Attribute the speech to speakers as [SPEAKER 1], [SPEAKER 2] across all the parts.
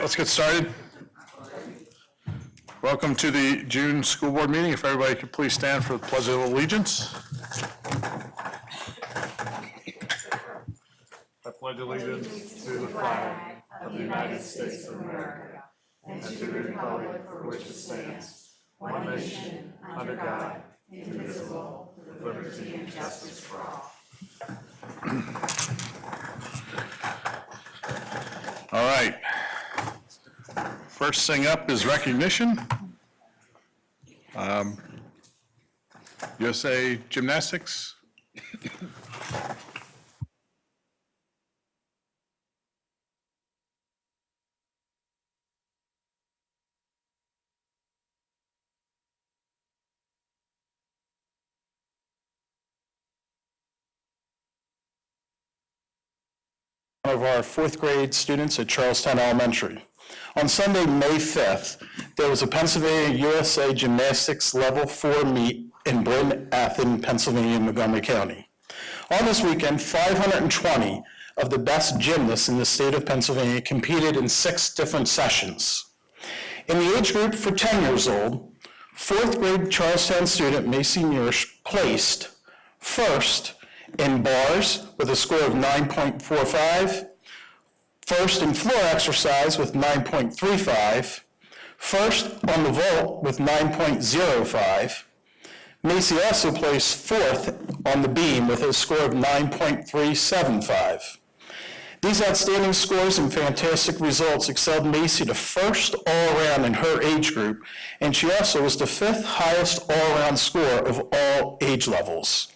[SPEAKER 1] right, let's get started. Welcome to the June school board meeting. If everybody could please stand for the Pledge of Allegiance. I pledge allegiance to the flag of the United States of America and to the republic for which it stands, one nation, under God, indivisible, with liberty and justice for all. All right. First thing up is recognition. USA Gymnastics. One of our fourth grade students at Charlestown Elementary. On Sunday, May 5th, there was a Pennsylvania USA Gymnastics Level 4 meet in Bryn Athyn, Pennsylvania, Montgomery County. On this weekend, 520 of the best gymnasts in the state of Pennsylvania competed in 6 different sessions. In the age group for 10 years old, fourth grade Charlestown student Macy Murish placed first in bars with a score of 9.45, first in floor exercise with 9.35, first on the vault with 9.05. Macy also placed fourth on the beam with a score of 9.375. These outstanding scores and fantastic results excelled Macy to first all-around in her age group, and she also was the 5th highest all-around score of all age levels.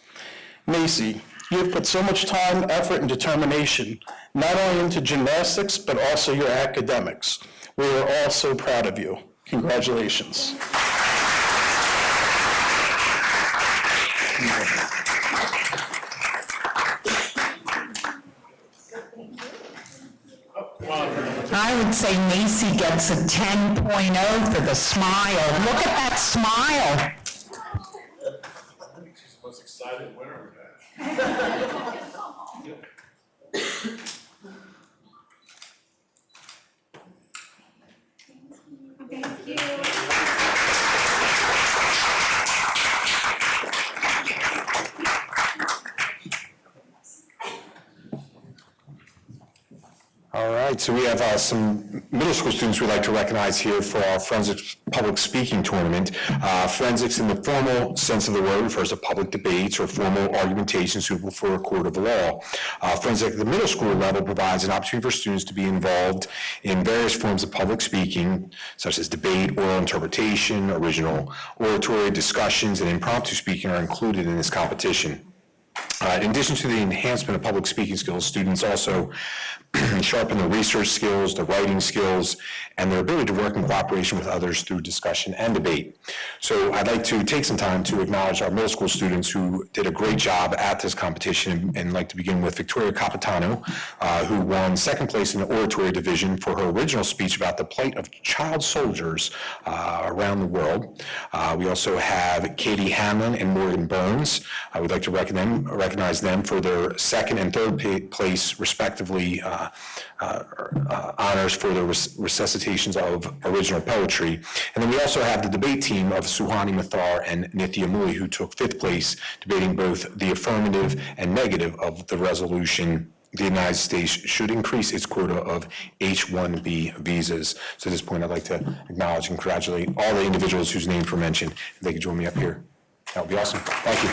[SPEAKER 1] Macy, you have put so much time, effort, and determination, not only into gymnastics, but also your academics. We are all so proud of you. Congratulations.
[SPEAKER 2] I would say Macy gets a 10.0 for the smile. Look at that smile.
[SPEAKER 1] I think she's the most excited winner we've had.
[SPEAKER 3] Thank you.
[SPEAKER 4] All right, so we have some middle school students we'd like to recognize here for our Forensics Public Speaking Tournament. Forensics in the formal sense of the word refers to public debates or formal argumentation suitable for a court of law. Forensics at the middle school level provides an opportunity for students to be involved in various forms of public speaking, such as debate, oral interpretation, original oratory, discussions, and impromptu speaking are included in this competition. In addition to the enhancement of public speaking skills, students also sharpen their research skills, their writing skills, and their ability to work in cooperation with others through discussion and debate. So I'd like to take some time to acknowledge our middle school students who did a great job at this competition, and like to begin with Victoria Capitano, who won 2nd place in the oratory division for her original speech about the plight of child soldiers around the world. We also have Katie Hanlon and Morgan Burns. I would like to recognize them for their 2nd and 3rd place, respectively, honors for the recitations of original poetry. And then we also have the debate team of Suhani Mathar and Nithya Muli, who took 5th place, debating both the affirmative and negative of the resolution the United States should increase its quota of H-1B visas. So at this point, I'd like to acknowledge and congratulate all the individuals whose names were mentioned. If they could join me up here, that would be awesome. Thank you.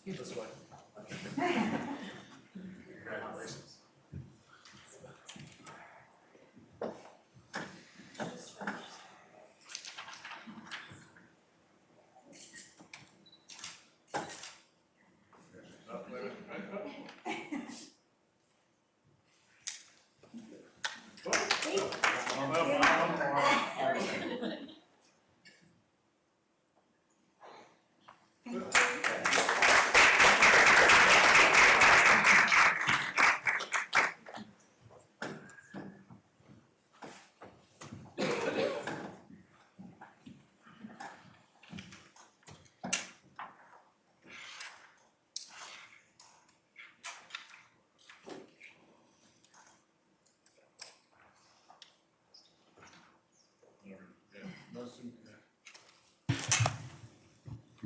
[SPEAKER 1] This way. Congratulations.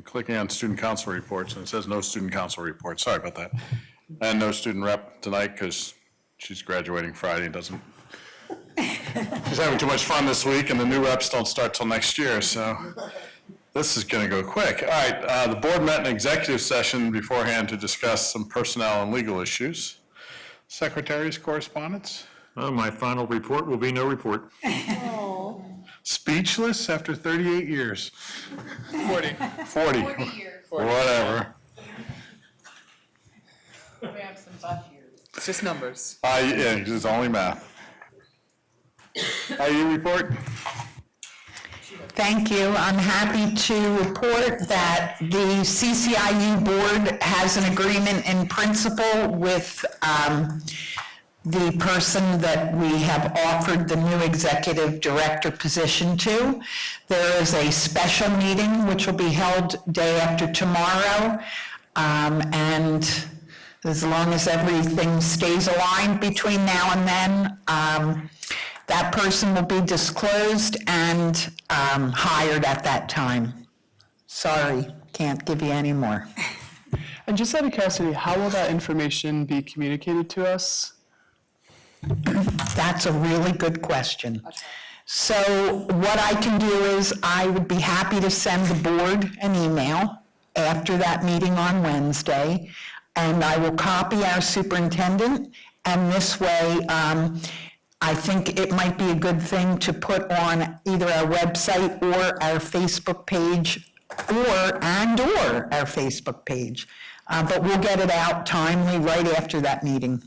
[SPEAKER 3] clicking on student council reports, and it says no student council reports. Sorry about that. And no student rep tonight because she's graduating Friday and doesn't, she's having too much fun this week, and the new reps don't start till next year, so this is going to go quick. All right, the board met in executive session beforehand to discuss some personnel and legal issues. Secretary's correspondence?
[SPEAKER 5] My final report will be no report.
[SPEAKER 3] Speechless after 38 years.
[SPEAKER 6] 40.
[SPEAKER 3] 40.
[SPEAKER 6] years.
[SPEAKER 3] Whatever.
[SPEAKER 6] We have some buff years. It's just numbers.
[SPEAKER 3] Yeah, it's only math. IU report?
[SPEAKER 2] Thank you. I'm happy to report that the CCIU board has an agreement in principle with the person that we have offered the new executive director position to. There is a special meeting which will be held day after tomorrow, and as long as everything stays aligned between now and then, that person will be disclosed and hired at that time. Sorry, can't give you any more.
[SPEAKER 7] And just out of curiosity, how will that information be communicated to us?
[SPEAKER 2] That's a really good question. So what I can do is I would be happy to send the board an email after that meeting on Wednesday, and I will copy our superintendent, and this way, I think it might be a good thing to put on either our website or our Facebook page, or our Facebook page. But we'll get it out timely right after that meeting.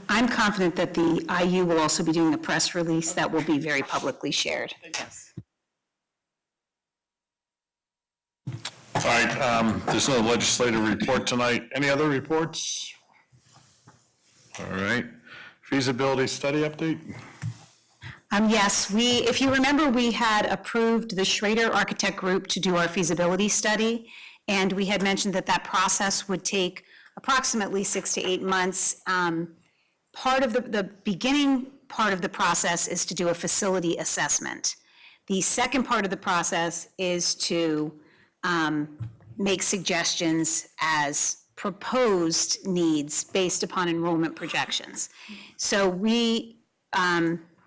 [SPEAKER 8] I'm confident that the IU will also be doing a press release that will be very publicly shared.
[SPEAKER 6] Yes.
[SPEAKER 3] All right, there's no legislative report tonight. Any other reports? All right. Feasibility study update?
[SPEAKER 8] Yes, if you remember, we had approved the Schrader Architect Group to do our feasibility study, and we had mentioned that that process would take approximately 6 to 8 months. Part of the beginning part of the process is to do a facility assessment. The second part of the process is to make suggestions as proposed needs based upon enrollment projections. So we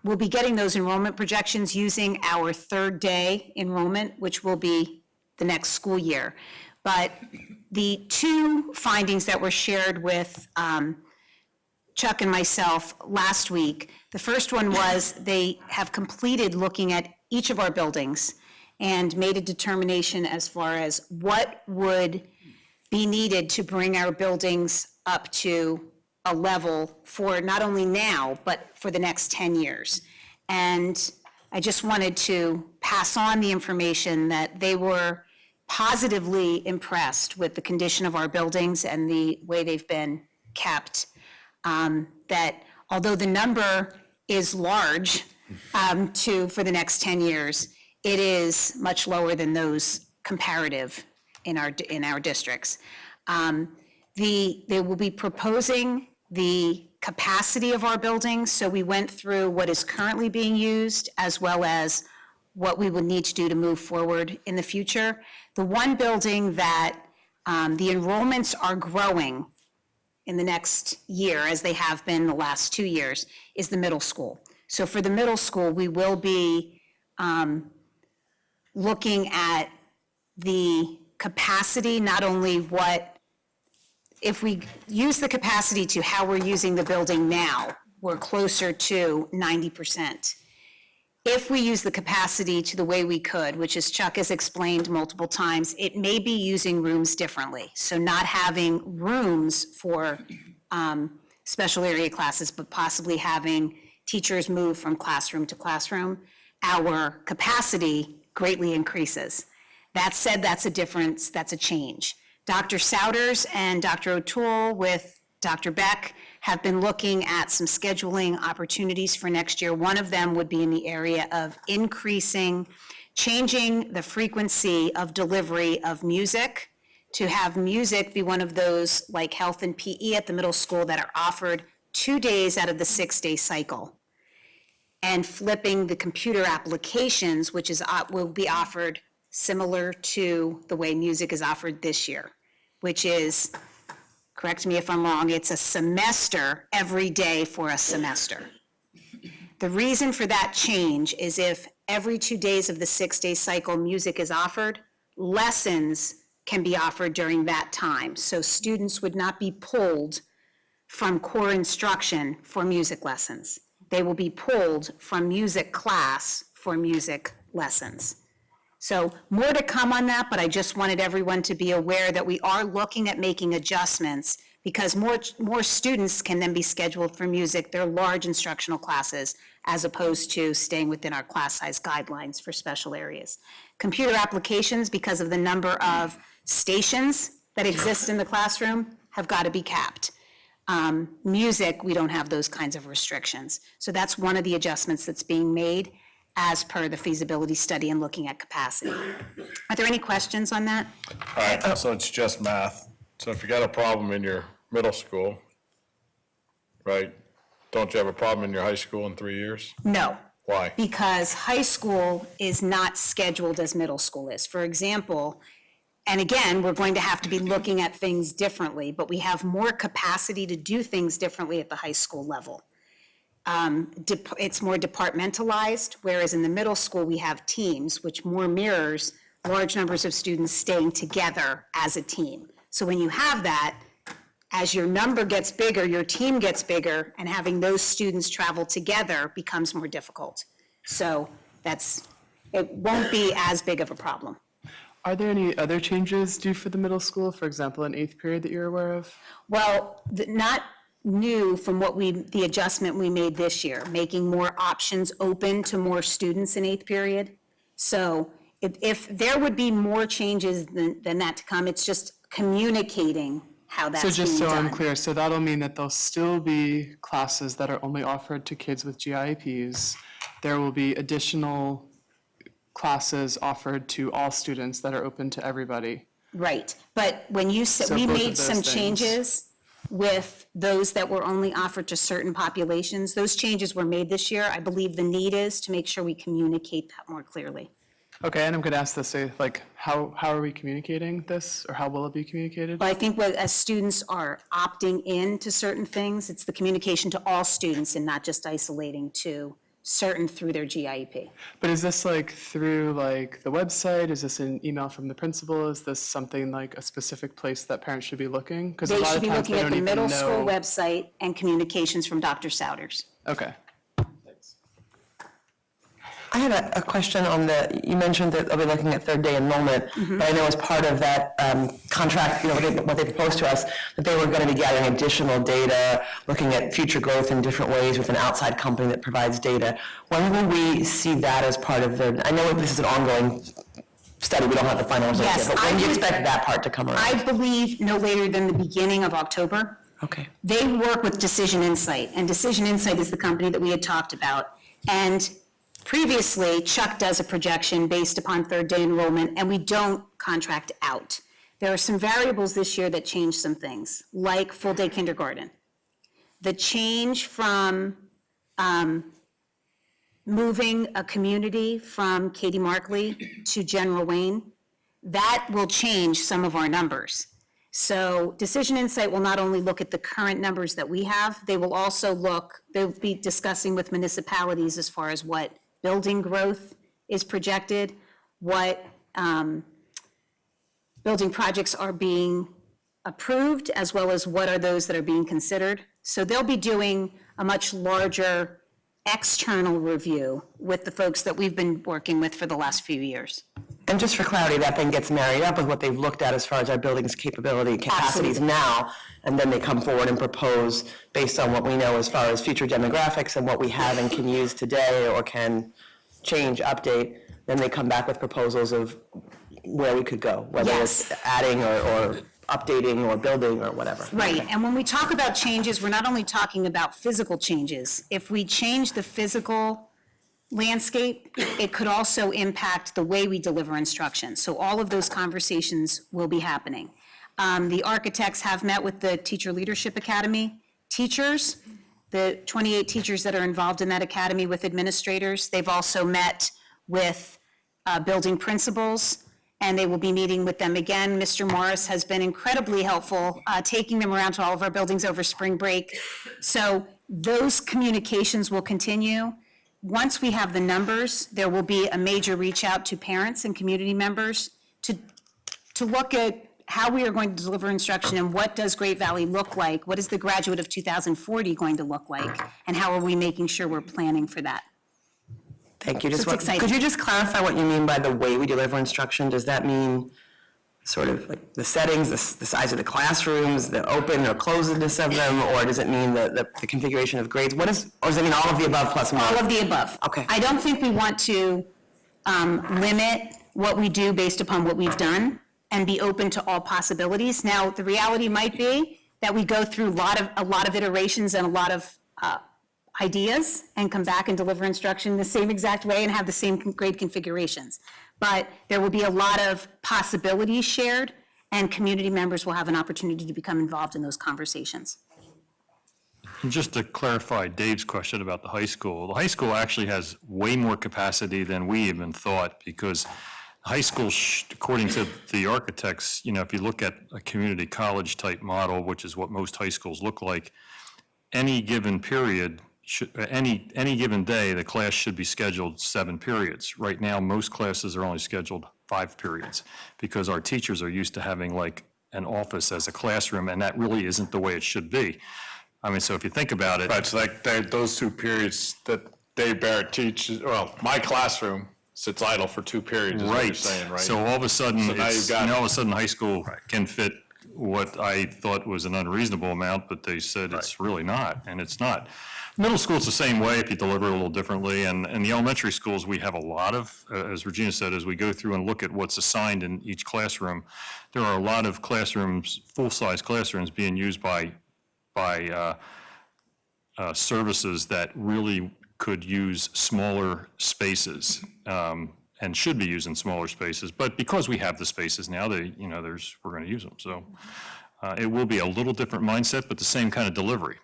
[SPEAKER 8] will be getting those enrollment projections using our third day enrollment, which will be the next school year. But the two findings that were shared with Chuck and myself last week, the first one was they have completed looking at each of our buildings and made a determination as far as what would be needed to bring our buildings up to a level for not only now, but for the next 10 years. And I just wanted to pass on the information that they were positively impressed with the condition of our buildings and the way they've been kept. That although the number is large for the next 10 years, it is much lower than those comparative in our districts. They will be proposing the capacity of our buildings, so we went through what is currently being used as well as what we would need to do to move forward in the future. The one building that the enrollments are growing in the next year, as they have been the last 2 years, is the middle school. So for the middle school, we will be looking at the capacity, not only if we use the capacity to how we're using the building now, we're closer to 90%. If we use the capacity to the way we could, which as Chuck has explained multiple times, it may be using rooms differently. So not having rooms for special area classes, but possibly having teachers move from classroom to classroom, our capacity greatly increases. That said, that's a difference, that's a change. Dr. Souders and Dr. O'Toole with Dr. Beck have been looking at some scheduling opportunities for next year. One of them would be in the area of changing the frequency of delivery of music, to have music be one of those, like health and PE at the middle school, that are offered 2 days out of the 6-day cycle. And flipping the computer applications, which will be offered similar to the way music is offered this year, which is, correct me if I'm wrong, it's a semester every day for a semester. The reason for that change is if every 2 days of the 6-day cycle music is offered, lessons can be offered during that time. So students would not be pulled from core instruction for music lessons. They will be pulled from music class for music lessons. So more to come on that, but I just wanted everyone to be aware that we are looking at making adjustments because more students can then be scheduled for music. They're large instructional classes as opposed to staying within our class size guidelines for special areas. Computer applications, because of the number of stations that exist in the classroom, have got to be capped. Music, we don't have those kinds of restrictions. So that's one of the adjustments that's being made as per the feasibility study and looking at capacity. Are there any questions on that?
[SPEAKER 3] All right, so it's just math. So if you got a problem in your middle school, right, don't you have a problem in your high school in 3 years?
[SPEAKER 8] No.
[SPEAKER 3] Why?
[SPEAKER 8] Because high school is not scheduled as middle school is. For example, and again, we're going to have to be looking at things differently, but we have more capacity to do things differently at the high school level. It's more departmentalized, whereas in the middle school, we have teams, which more mirrors large numbers of students staying together as a team. So when you have that, as your number gets bigger, your team gets bigger, and having those students travel together becomes more difficult. So it won't be as big of a problem.
[SPEAKER 7] Are there any other changes due for the middle school, for example, in 8th period that you're aware of?
[SPEAKER 8] Well, not new from the adjustment we made this year, making more options open to more students in 8th period. So if there would be more changes than that to come, it's just communicating how that's
[SPEAKER 7] So
[SPEAKER 8] being
[SPEAKER 7] just so I'm
[SPEAKER 8] done.
[SPEAKER 7] clear, so that'll mean that there'll still be classes that are only offered to kids with GIEPs. There will be additional classes offered to all students that are open to everybody.
[SPEAKER 8] Right, but when you said,
[SPEAKER 7] So
[SPEAKER 8] we
[SPEAKER 7] both of
[SPEAKER 8] made
[SPEAKER 7] those
[SPEAKER 8] some
[SPEAKER 7] things.
[SPEAKER 8] changes with those that were only offered to certain populations. Those changes were made this year. I believe the need is to make sure we communicate that more clearly.
[SPEAKER 7] Okay, and I'm gonna ask this, like, how are we communicating this, or how will it be communicated?
[SPEAKER 8] But I think as students are opting in to certain things, it's the communication to all students and not just isolating to certain through their GIEP.
[SPEAKER 7] But is this like through like the website? Is this an email from the principal? Is this something like a specific place that parents should be looking? Because a
[SPEAKER 8] They
[SPEAKER 7] lot
[SPEAKER 8] should
[SPEAKER 7] of
[SPEAKER 8] be
[SPEAKER 7] times
[SPEAKER 8] looking
[SPEAKER 7] they
[SPEAKER 8] at
[SPEAKER 7] don't
[SPEAKER 8] the
[SPEAKER 7] even
[SPEAKER 8] middle school
[SPEAKER 7] know.
[SPEAKER 8] website and communications from Dr. Souders.
[SPEAKER 7] Okay.
[SPEAKER 9] I had a question on you mentioned that they'll be looking at third day enrollment, but I know as part of that contract, what they proposed to us, that they were going to be gathering additional data, looking at future growth in different ways with an outside company that provides data. When will we see that as part of I know this is an ongoing study, we don't have the final results
[SPEAKER 8] Yes,
[SPEAKER 9] yet, but
[SPEAKER 8] I
[SPEAKER 9] when do you
[SPEAKER 8] would-
[SPEAKER 9] expect that part to come around?
[SPEAKER 8] I believe no later than the beginning of October.
[SPEAKER 9] Okay.
[SPEAKER 8] They work with Decision Insight, and Decision Insight is the company that we had talked about. And previously, Chuck does a projection based upon third day enrollment, and we don't contract out. There are some variables this year that change some things, like full day kindergarten. The change from moving a community from Katie Markley to General Wayne, that will change some of our numbers. So Decision Insight will not only look at the current numbers that we have, they will also they'll be discussing with municipalities as far as what building growth is projected, what building projects are being approved, as well as what are those that are being considered. So they'll be doing a much larger external review with the folks that we've been working with for the last few years.
[SPEAKER 9] And just for clarity, that then gets married up with what they've looked at as far as our building's capacities
[SPEAKER 8] Absolutely.
[SPEAKER 9] now, and then they come forward and propose based on what we know as far as future demographics and what we have and can use today or can change, update, then they come back with proposals of where we could go, whether it's
[SPEAKER 8] Yes.
[SPEAKER 9] adding or updating or building or whatever.
[SPEAKER 8] Right, and when we talk about changes, we're not only talking about physical changes. If we change the physical landscape, it could also impact the way we deliver instruction. So all of those conversations will be happening. The architects have met with the Teacher Leadership Academy teachers, the 28 teachers that are involved in that academy with administrators. They've also met with building principals, and they will be meeting with them again. Mr. Morris has been incredibly helpful, taking them around to all of our buildings over spring break. So those communications will continue. Once we have the numbers, there will be a major reach out to parents and community members to look at how we are going to deliver instruction and what does Great Valley look like? What is the graduate of 2040 going to look like? And how are we making sure we're planning for that?
[SPEAKER 9] Thank you.
[SPEAKER 8] So it's exciting.
[SPEAKER 9] Could you just clarify what you mean by the way we deliver instruction? Does that mean sort of like the settings, the size of the classrooms, the open or closedness of them, or does it mean the configuration of grades? Or does it mean all of the above plus more?
[SPEAKER 8] All of the above.
[SPEAKER 9] Okay.
[SPEAKER 8] I don't think we want to limit what we do based upon what we've done and be open to all possibilities. Now, the reality might be that we go through a lot of iterations and a lot of ideas and come back and deliver instruction the same exact way and have the same grade configurations. But there will be a lot of possibilities shared, and community members will have an opportunity to become involved in those conversations.
[SPEAKER 5] And just to clarify Dave's question about the high school actually has way more capacity than we even thought, because high school, according to the architects, if you look at a community college type model, which is what most high schools look like, any given period, any given day, the class should be scheduled 7 periods. Right now, most classes are only scheduled 5 periods, because our teachers are used to having like an office as a classroom, and that really isn't the way it should be. I mean, so if you think about it.
[SPEAKER 3] Right, so like those 2 periods that Dave Barrett teaches, well, my classroom sits idle for 2 periods, is what you're saying, right?
[SPEAKER 5] So all of a sudden,
[SPEAKER 3] So now you've got-
[SPEAKER 5] all of a sudden, high school can fit what I thought was an unreasonable amount, but they said it's really not, and it's not. Middle school's the same way if you deliver it a little differently, and the elementary schools, we have a lot of, as Regina said, as we go through and look at what's assigned in each classroom, there are a lot of classrooms, full-size classrooms being used by services that really could use smaller spaces, and should be used in smaller spaces, but because we have the spaces now, we're going to use them. So it will be a little different mindset, but the same kind of delivery.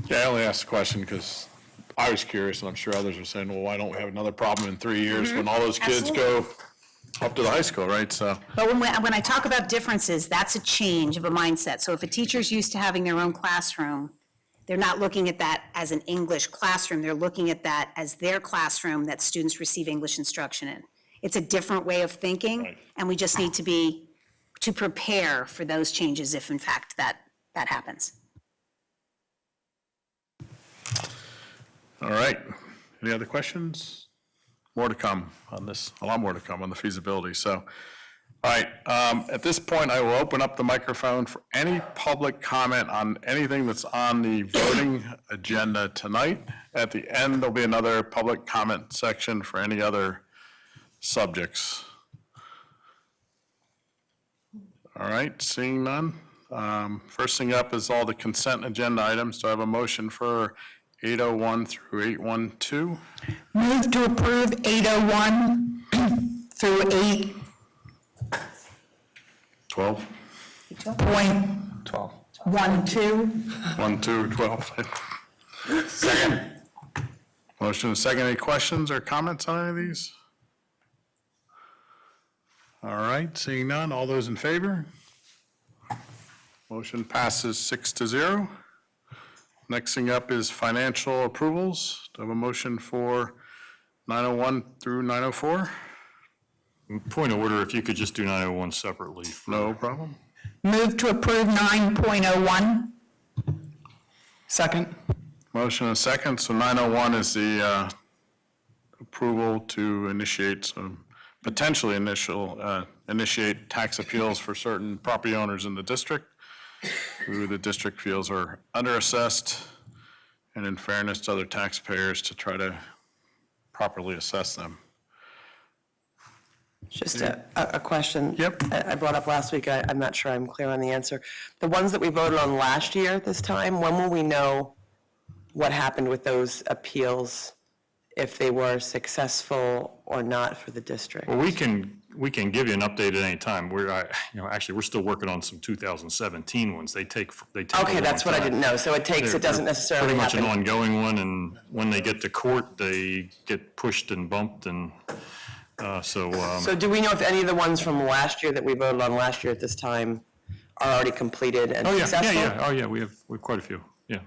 [SPEAKER 3] Yeah, I only asked the question because I was curious, and I'm sure others are saying, well, why don't we have another problem in 3 years when all those kids go up to the high school, right? So,
[SPEAKER 8] But when I talk about differences, that's a change of a mindset. So if a teacher's used to having their own classroom, they're not looking at that as an English classroom. They're looking at that as their classroom that students receive English instruction in. It's a different way of thinking, and we just need to prepare for those changes if in fact that happens.
[SPEAKER 3] all right. Any other questions? More to come on this, a lot more to come on the feasibility. So, all right, at this point, I will open up the microphone for any public comment on anything that's on the voting agenda tonight. At the end, there'll be another public comment section for any other subjects. All right, seeing none. First thing up is all the consent agenda items. Do I have a motion for 801 through 812?
[SPEAKER 2] Move to approve 801 through
[SPEAKER 3] 12?
[SPEAKER 2] 8.12.
[SPEAKER 3] 1, 2, 12. Second. Motion and second. Any questions or comments on any of these? All right, seeing none. All those in favor? Motion passes 6-0. Next thing up is financial approvals. Do I have a motion for 901 through 904?
[SPEAKER 5] Point of order, if you could just do 901 separately.
[SPEAKER 3] No problem.
[SPEAKER 2] Move to approve 9.01.
[SPEAKER 7] Second?
[SPEAKER 3] Motion and second. So 901 is the approval to initiate some, potentially initiate tax appeals for certain property owners in the district who the district feels are underassessed, and in fairness to other taxpayers, to try to properly assess them.
[SPEAKER 9] Just a question.
[SPEAKER 3] Yep.
[SPEAKER 9] I brought up last week, I'm not sure I'm clear on the answer. The ones that we voted on last year this time, when will we know what happened with those appeals? if they were successful or not for the district?
[SPEAKER 5] Well, we can give you an update at any time. Actually, we're still working on some 2017 ones. They take a
[SPEAKER 9] Okay,
[SPEAKER 5] long
[SPEAKER 9] that's what I
[SPEAKER 5] time.
[SPEAKER 9] didn't know. So it doesn't
[SPEAKER 5] They're
[SPEAKER 9] necessarily
[SPEAKER 5] pretty much an
[SPEAKER 9] happen.
[SPEAKER 5] ongoing one, and when they get to court, they get pushed and bumped, and so
[SPEAKER 9] Do we know if any of the ones from last year that we voted on last year at this time are already completed and successful?
[SPEAKER 5] Oh, yeah, we have quite a few, yeah.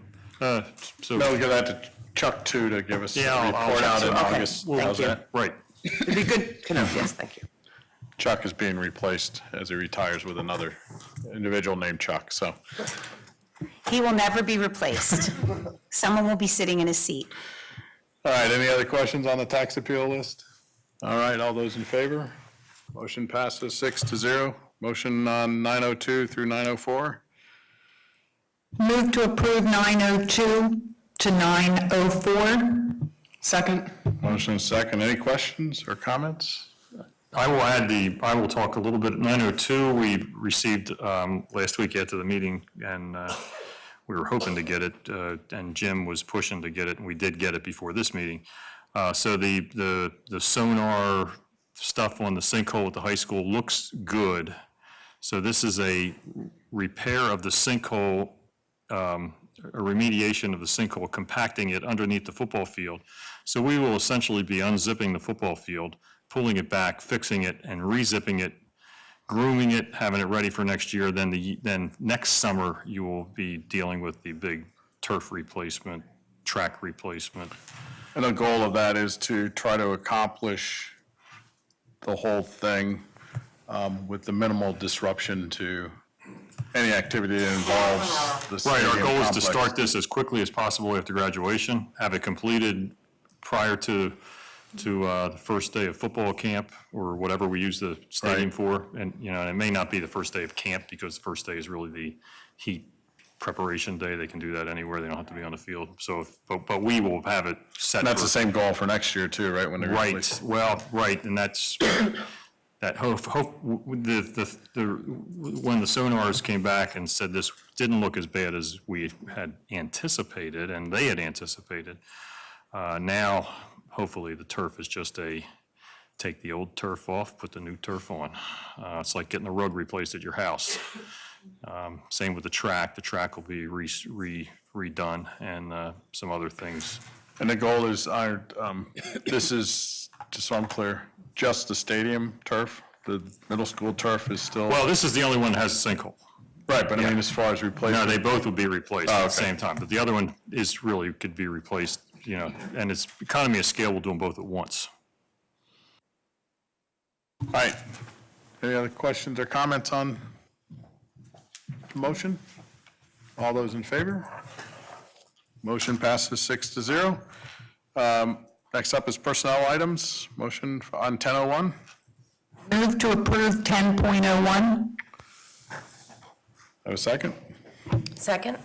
[SPEAKER 5] So,
[SPEAKER 3] No, we'll give that to Chuck too to give us
[SPEAKER 5] Yeah,
[SPEAKER 3] a
[SPEAKER 5] I'll
[SPEAKER 3] report out in
[SPEAKER 9] Okay,
[SPEAKER 3] August.
[SPEAKER 9] thank
[SPEAKER 3] How's
[SPEAKER 9] you.
[SPEAKER 3] that?
[SPEAKER 5] right.
[SPEAKER 9] It'd be good to know, yes, thank you.
[SPEAKER 3] Chuck is being replaced as he retires with another individual named Chuck, so.
[SPEAKER 8] He will never be replaced. Someone will be sitting in his seat.
[SPEAKER 3] All right, any other questions on the tax appeal list? All right, all those in favor? Motion passes 6-0. Motion on 902 through 904.
[SPEAKER 2] Move to approve 902 to 904.
[SPEAKER 7] Second?
[SPEAKER 3] Motion is second. Any questions or comments?
[SPEAKER 5] I will talk a little bit, 902, we received last week after the meeting, and we were hoping to get it, and Jim was pushing to get it, and we did get it before this meeting. So the sonar stuff on the sinkhole at the high school looks good. So this is a repair of the sinkhole, a remediation of the sinkhole, compacting it underneath the football field. So we will essentially be unzipping the football field, pulling it back, fixing it, and re-zipping it, grooming it, having it ready for next year. Then next summer, you will be dealing with the big turf replacement, track replacement.
[SPEAKER 3] And the goal of that is to try to accomplish the whole thing with the minimal disruption to any activity that involves the
[SPEAKER 5] Right, our
[SPEAKER 3] stadium
[SPEAKER 5] goal is to
[SPEAKER 3] complex.
[SPEAKER 5] start this as quickly as possible after graduation, have it completed prior to the first day of football camp, or whatever we use the stadium
[SPEAKER 3] Right.
[SPEAKER 5] for. And, it may not be the first day of camp, because the first day is really the heat preparation day. They can do that anywhere, they don't have to be on the field. So, but we will have it set
[SPEAKER 3] And that's
[SPEAKER 5] for-
[SPEAKER 3] the same goal for next year too, right? When they're
[SPEAKER 5] Right, well, right, and that's, that when the sonars came back and said this didn't look as bad as we had anticipated, and they had anticipated, now, hopefully, the turf is just take the old turf off, put the new turf on. It's like getting the rug replaced at your house. Same with the track will be redone, and some other things.
[SPEAKER 3] And the goal is, this is, just so I'm clear, just the stadium turf? The middle school turf is still?
[SPEAKER 5] Well, this is the only one that has a sinkhole.
[SPEAKER 3] Right, but I mean, as far as
[SPEAKER 5] No,
[SPEAKER 3] replacement,
[SPEAKER 5] they both would be replaced at
[SPEAKER 3] Oh,
[SPEAKER 5] the
[SPEAKER 3] okay.
[SPEAKER 5] same time, but the other one is really, could be replaced, and it's economy of scale, we'll do them both at once.
[SPEAKER 3] all right. Any other questions or comments on the motion? All those in favor? Motion passes 6-0. Next up is personnel items. Motion on 1001.
[SPEAKER 2] Move to approve 10.01.
[SPEAKER 3] Have a second?
[SPEAKER 9] Second?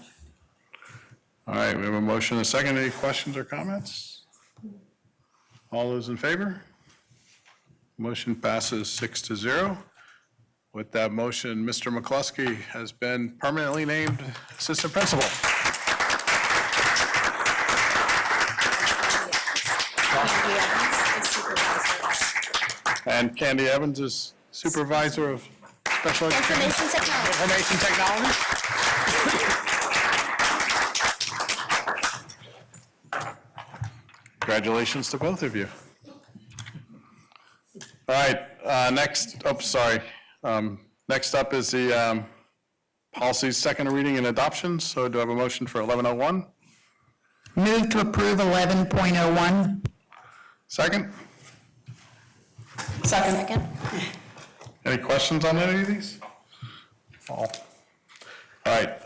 [SPEAKER 3] All right, we have a motion and a second. Any questions or comments? All those in favor? Motion passes 6-0. With that motion, Mr. McCluskey has been permanently named assistant principal. And Candy Evans is supervisor of special education. Information technology. Congratulations to both of you. All right, next up is the policies, second reading and adoption. So do I have a motion for 1101?
[SPEAKER 2] Move to approve 11.01.
[SPEAKER 3] Second?
[SPEAKER 2] Second.
[SPEAKER 3] Any questions on any of these? All right,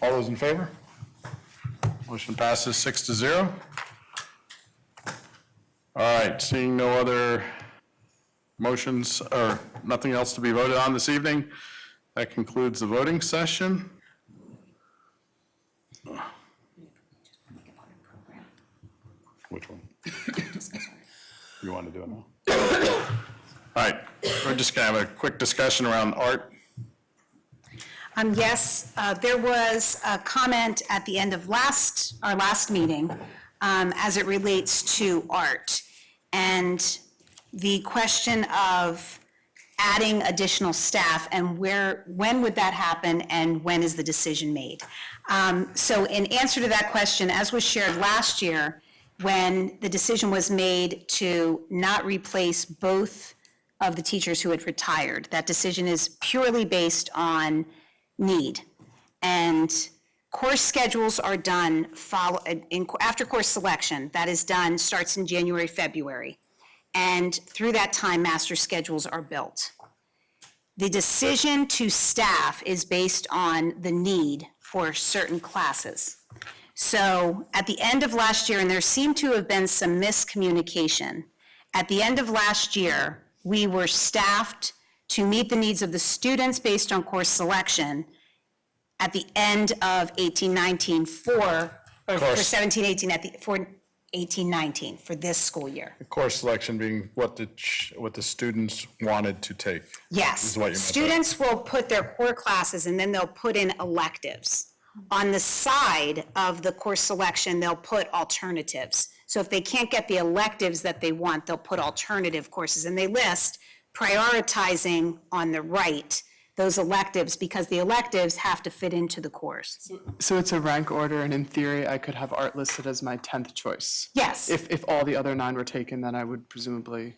[SPEAKER 3] all those in favor? Motion passes 6-0. All right, seeing no other motions or nothing else to be voted on this evening, that concludes the voting session. Which one? You want to do it now? All right, we're just going to have a quick discussion around art.
[SPEAKER 8] Yes, there was a comment at the end of our last meeting as it relates to art. And the question of adding additional staff and when would that happen and when is the decision made? So in answer to that question, as was shared last year, when the decision was made to not replace both of the teachers who had retired, that decision is purely based on need. And course schedules are done after course selection. That is done, starts in January, February. And through that time, master schedules are built. The decision to staff is based on the need for certain classes. So at the end of last year, and there seemed to have been some miscommunication, at the end of last year, we were staffed to meet the needs of the students based on course selection at the end of 18-19 for 17-18, for 18-19, for this school year.
[SPEAKER 3] The course selection being what the students wanted to take.
[SPEAKER 8] Yes.
[SPEAKER 3] Is what you meant by-
[SPEAKER 8] Students will put their core classes and then they'll put in electives. On the side of the course selection, they'll put alternatives. So if they can't get the electives that they want, they'll put alternative courses. And they list prioritizing on the right those electives because the electives have to fit into the course.
[SPEAKER 7] So it's a rank order, and in theory, I could have art listed as my 10th choice.
[SPEAKER 8] Yes.
[SPEAKER 7] If all the other 9 were taken, then I would presumably,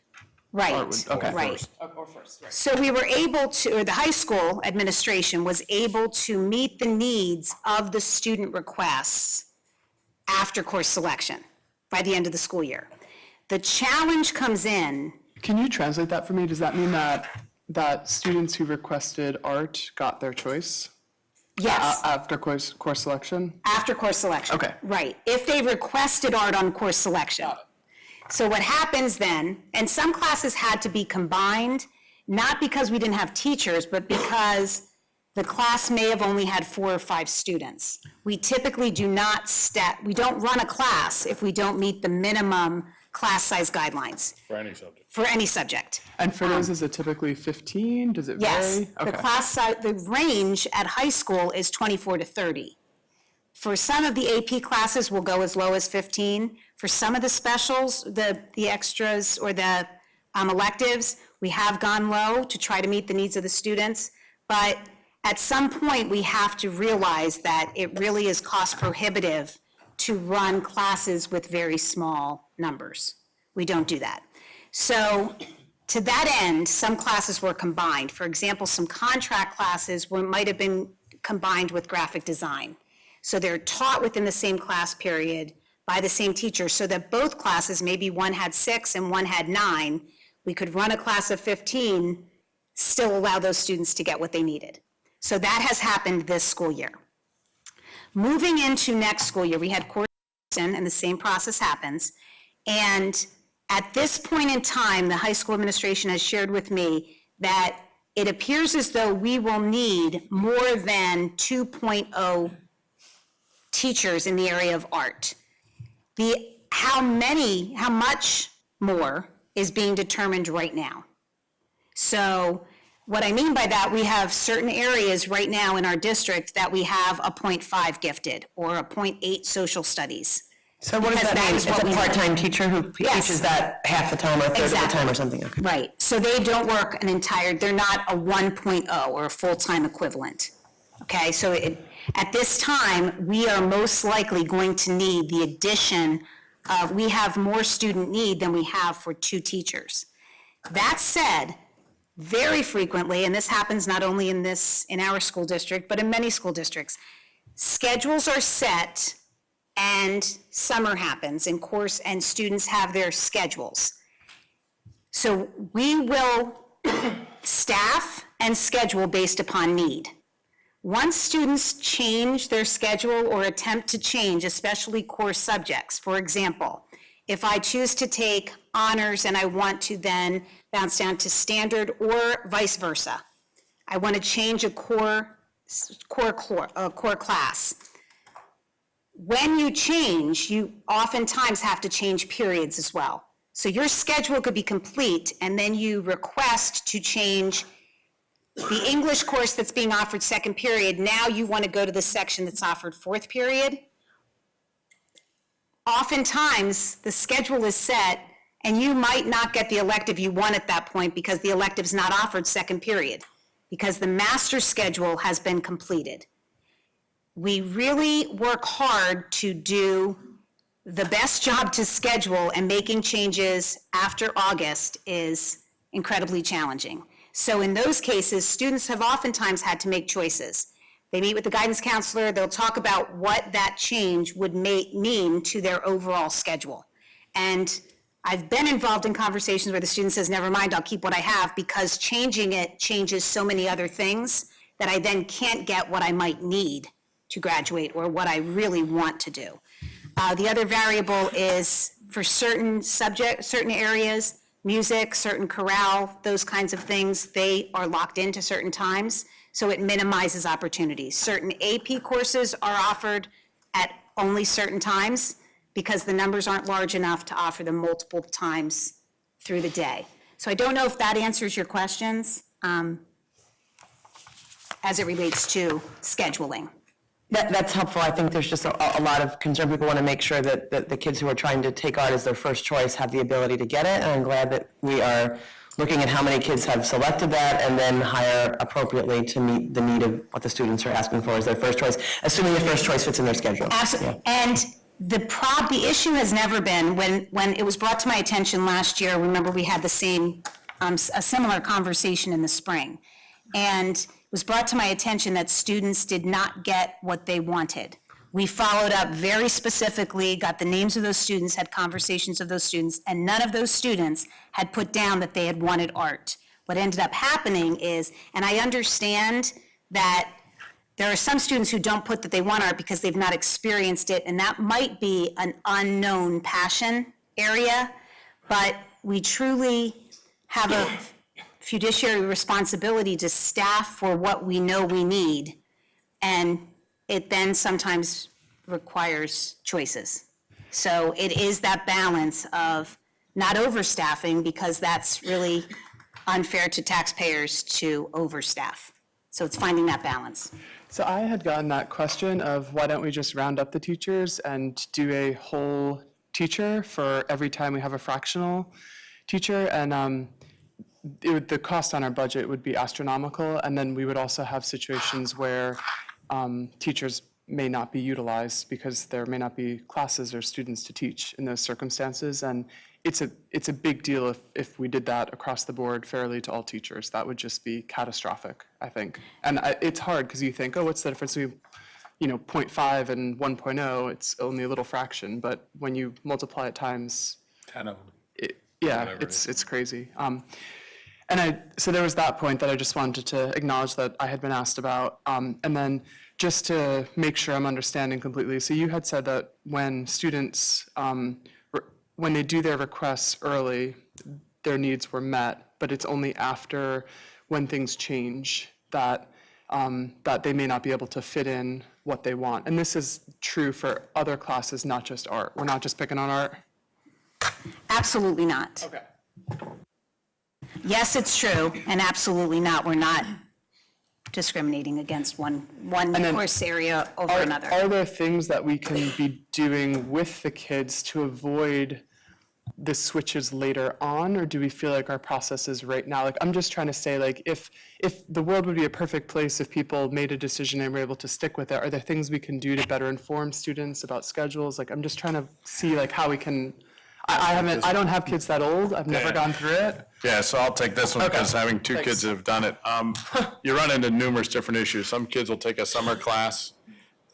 [SPEAKER 8] Right,
[SPEAKER 7] okay.
[SPEAKER 8] right.
[SPEAKER 6] Or first, right.
[SPEAKER 8] So we were able to, or the high school administration was able to meet the needs of the student requests after course selection by the end of the school year. The challenge comes in,
[SPEAKER 7] Can you translate that for me? Does that mean that students who requested art got their choice
[SPEAKER 8] yes,
[SPEAKER 7] after course selection?
[SPEAKER 8] after course selection.
[SPEAKER 7] Okay.
[SPEAKER 8] Right, if they requested art on course selection. So what happens then, and some classes had to be combined, not because we didn't have teachers, but because the class may have only had 4 or 5 students. We typically do not we don't run a class if we don't meet the minimum class size guidelines
[SPEAKER 3] For any subject.
[SPEAKER 8] for any subject.
[SPEAKER 7] And for those, is it typically 15? Does it
[SPEAKER 8] Yes,
[SPEAKER 7] vary?
[SPEAKER 8] the class size, the range at high school is 24 to 30. For some of the AP classes, we'll go as low as 15. For some of the specials, the extras or the electives, we have gone low to try to meet the needs of the students. But at some point, we have to realize that it really is cost prohibitive to run classes with very small numbers. We don't do that. So to that end, some classes were combined. For example, some contract classes might have been combined with graphic design. So they're taught within the same class period by the same teacher, so that both classes, maybe one had 6 and one had 9, we could run a class of 15, still allow those students to get what they needed. So that has happened this school year. Moving into next school year, we had course and the same process happens. And at this point in time, the high school administration has shared with me that it appears as though we will need more than 2.0 teachers in the area of art. How much more is being determined right now. So what I mean by that, we have certain areas right now in our district that we have a 0.5 gifted or a 0.8 social studies.
[SPEAKER 9] So what does
[SPEAKER 8] Because
[SPEAKER 9] that
[SPEAKER 8] that
[SPEAKER 9] mean?
[SPEAKER 8] is
[SPEAKER 9] It's
[SPEAKER 8] what
[SPEAKER 9] a
[SPEAKER 8] we-
[SPEAKER 9] part-time teacher who
[SPEAKER 8] Yes.
[SPEAKER 9] teaches that half the time or a third of the
[SPEAKER 8] Exactly.
[SPEAKER 9] time or something? Okay.
[SPEAKER 8] Right, so they don't work they're not a 1.0 or a full-time equivalent. Okay, so at this time, we are most likely going to need the addition of, we have more student need than we have for 2 teachers. That said, very frequently, and this happens not only in our school district, but in many school districts, schedules are set and summer happens and students have their schedules. So we will staff and schedule based upon need. Once students change their schedule or attempt to change, especially core subjects, for example, if I choose to take honors and I want to then bounce down to standard or vice versa, I want to change a core class. When you change, you oftentimes have to change periods as well. So your schedule could be complete, and then you request to change the English course that's being offered 2nd period. Now you want to go to the section that's offered 4th period. oftentimes, the schedule is set, and you might not get the elective you want at that point because the elective's not offered second period, because the master schedule has been completed. We really work hard to do the best job to schedule, and making changes after August is incredibly challenging. So in those cases, students have oftentimes had to make choices. They meet with the guidance counselor, they'll talk about what that change would mean to their overall schedule. And I've been involved in conversations where the student says, never mind, I'll keep what I have, because changing it changes so many other things that I then can't get what I might need to graduate or what I really want to do. The other variable is for certain areas, music, certain chorale, those kinds of things, they are locked into certain times, so it minimizes opportunities. Certain AP courses are offered at only certain times because the numbers aren't large enough to offer them multiple times through the day. So I don't know if that answers your questions as it relates to scheduling.
[SPEAKER 9] That's helpful. I think there's just a lot of concern. People want to make sure that the kids who are trying to take art as their first choice have the ability to get it. And I'm glad that we are looking at how many kids have selected that and then hire appropriately to meet the need of what the students are asking for as their first choice, assuming the first choice fits in their schedule.
[SPEAKER 8] Absolutely. And the issue has never been, when it was brought to my attention last year, remember we had the same, a similar conversation in the spring. And it was brought to my attention that students did not get what they wanted. We followed up very specifically, got the names of those students, had conversations of those students, and none of those students had put down that they had wanted art. What ended up happening is, and I understand that there are some students who don't put that they want art because they've not experienced it, and that might be an unknown passion area, but we truly have a fiduciary responsibility to staff for what we know we need, and it then sometimes requires choices. So it is that balance of not overstaffing, because that's really unfair to taxpayers to overstaff. So it's finding that balance.
[SPEAKER 7] So I had gotten that question of why don't we just round up the teachers and do a whole teacher for every time we have a fractional teacher, and the cost on our budget would be astronomical, and then we would also have situations where teachers may not be utilized because there may not be classes or students to teach in those circumstances, and it's a big deal if we did that across the board fairly to all teachers. That would just be catastrophic, I think. And it's hard because you think, oh, what's the difference between 0.5 and 1.0? It's only a little fraction, but when you multiply it times
[SPEAKER 3] 10 of them.
[SPEAKER 7] yeah, it's crazy. So there was that point that I just wanted to acknowledge that I had been asked about. And then just to make sure I'm understanding completely, so you had said that when students, when they do their requests early, their needs were met, but it's only after when things change that that they may not be able to fit in what they want. And this is true for other classes, not just art. We're not just picking on art?
[SPEAKER 8] Absolutely not.
[SPEAKER 7] Okay.
[SPEAKER 8] Yes, it's true, and absolutely not. We're not discriminating against one
[SPEAKER 7] then
[SPEAKER 8] course area over another.
[SPEAKER 7] Are there things that we can be doing with the kids to avoid the switches later on, or do we feel like our process is right now? Like, I'm just trying to say, like, if the world would be a perfect place if people made a decision and were able to stick with it, are there things we can do to better inform students about schedules? Like, I'm just trying to see, like, how we can, I don't have kids that old, I've never
[SPEAKER 3] Yeah.
[SPEAKER 7] gone through it.
[SPEAKER 3] Yeah, so I'll take this one because having two kids that have done it, you run into numerous different issues. Some kids will take a summer class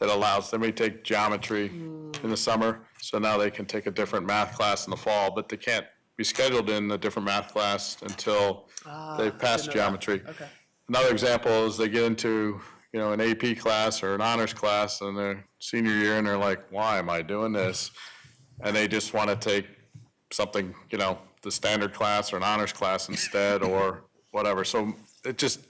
[SPEAKER 3] that allows, they may take geometry in the summer, so now they can take a different math class in the fall, but they can't be scheduled in a different math class until they've passed geometry.
[SPEAKER 7] Okay.
[SPEAKER 3] Another example is they get into, an AP class or an honors class in their senior year, and they're like, why am I doing this? And they just want to take something, the standard class or an honors class instead, or whatever. So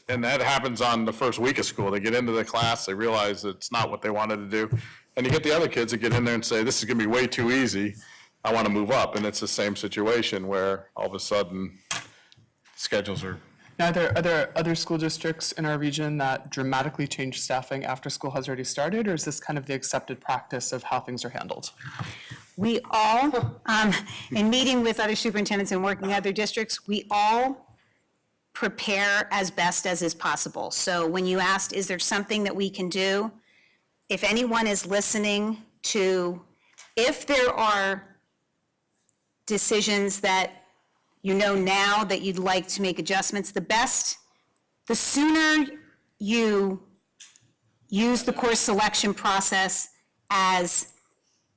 [SPEAKER 3] and that happens on the first week of school. They get into the class, they realize it's not what they wanted to do. And you get the other kids that get in there and say, this is gonna be way too easy, I wanna move up. And it's the same situation where all of a sudden, schedules are.
[SPEAKER 7] Now, are there other school districts in our region that dramatically change staffing after school has already started, or is this kind of the accepted practice of how things are handled?
[SPEAKER 8] we all, in meeting with other superintendents and working in other districts, we all prepare as best as is possible. So when you asked, is there something that we can do? If anyone is listening to, if there are decisions that you know now that you'd like to make adjustments, the sooner you use the course selection process as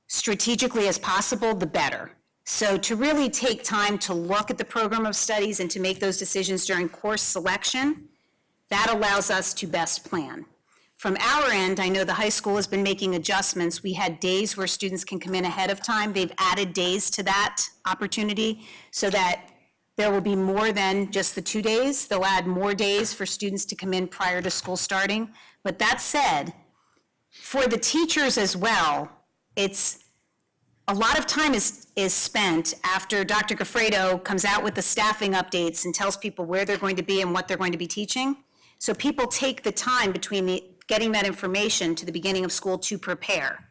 [SPEAKER 8] strategically as possible, the better. So to really take time to look at the program of studies and to make those decisions during course selection, that allows us to best plan. From our end, I know the high school has been making adjustments. We had days where students can come in ahead of time. They've added days to that opportunity so that there will be more than just the 2 days. They'll add more days for students to come in prior to school starting. But that said, for the teachers as well, it's a lot of time is spent after Dr. Gafredo comes out with the staffing updates and tells people where they're going to be and what they're going to be teaching. So people take the time between getting that information to the beginning of school to prepare.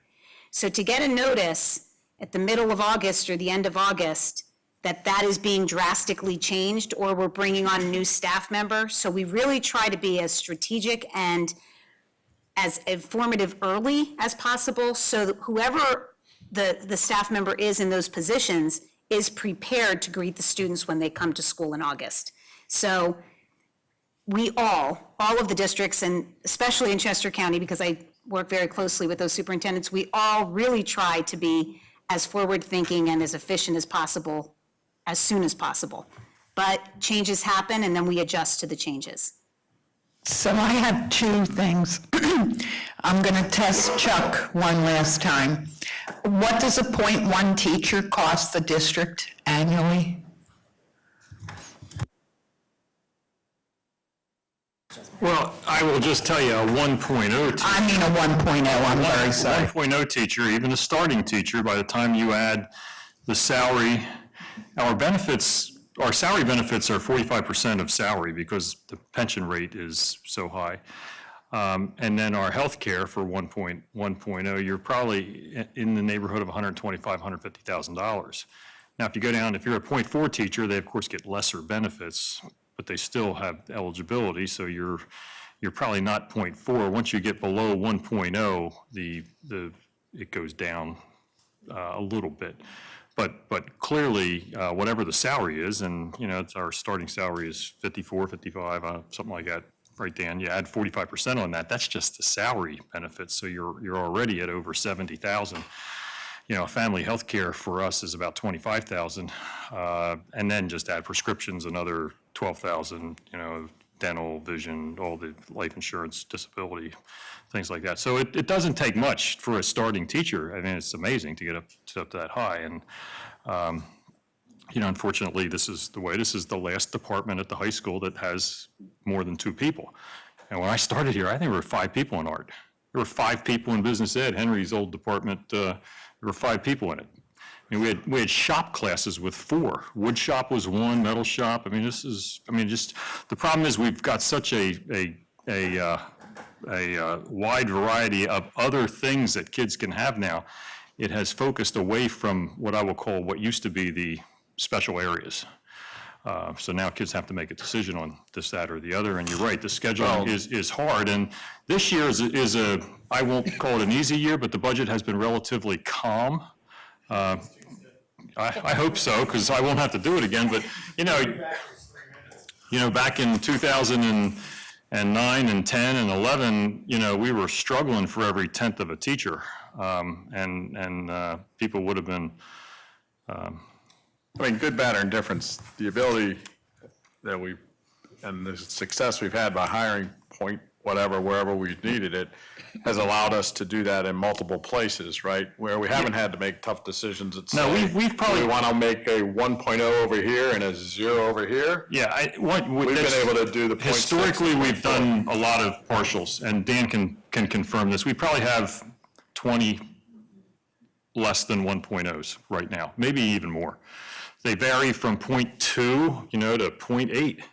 [SPEAKER 8] So to get a notice at the middle of August or the end of August that is being drastically changed, or we're bringing on a new staff member. So we really try to be as strategic and as informative early as possible, so that whoever the staff member is in those positions is prepared to greet the students when they come to school in August. So we all of the districts, and especially in Chester County, because I work very closely with those superintendents, we all really try to be as forward-thinking and as efficient as possible, as soon as possible. But changes happen, and then we adjust to the changes.
[SPEAKER 2] So I have two things. I'm going to test Chuck one last time. What does a .1 teacher cost the district annually?
[SPEAKER 5] Well, I will just tell you, a 1.0 teacher.
[SPEAKER 2] I mean a 1.0, I'm very sorry.
[SPEAKER 5] 1.0 teacher, even a starting teacher, by the time you add the salary, our salary benefits are 45% of salary because the pension rate is so high. And then our health care for 1.0, you're probably in the neighborhood of $125,000, $150,000. Now, if you go down, if you're a .4 teacher, they of course get lesser benefits, but they still have eligibility, so you're probably not .4. Once you get below 1.0, it goes down a little bit. But clearly, whatever the salary is, and our starting salary is 54, 55, something like that, right, Dan? You add 45% on that. That's just the salary benefits. So you're already at over 70,000. Family health care for us is about 25,000, and then just add prescriptions, another 12,000. Dental, vision, all the life insurance, disability, things like that. So it doesn't take much for a starting teacher. I mean, it's amazing to get up that high. And, unfortunately, this is the last department at the high school that has more than 2 people. And when I started here, I think there were 5 people in art. There were 5 people in business ed. Henry's old department, there were 5 people in it. I mean, we had shop classes with 4. Wood shop was 1, metal shop. I mean, just the problem is we've got such a wide variety of other things that kids can have now. It has focused away from what I will call what used to be the special areas. So now kids have to make a decision on this, that, or the other. And you're right, the scheduling is hard. And this year is I won't call it an easy year, but the budget has been relatively calm. I hope so, because I won't have to do it again, but, back in 2009 and 10 and 11, we were struggling for every 10th of a teacher, and people would have been.
[SPEAKER 3] Good, bad, or indifference, the ability that and the success we've had by hiring wherever we've needed it, has allowed us to do that in multiple places, right? Where we haven't had to make tough decisions.
[SPEAKER 5] We've probably.
[SPEAKER 3] We want to make a 1.0 over here and a 0 over here.
[SPEAKER 5] Yeah,
[SPEAKER 3] We've been able to do the 0.6.
[SPEAKER 5] Historically, we've done a lot of partials, and Dan can confirm this. We probably have 20 less than 1.0s right now, maybe even more. They vary from 0.2, to 0.8.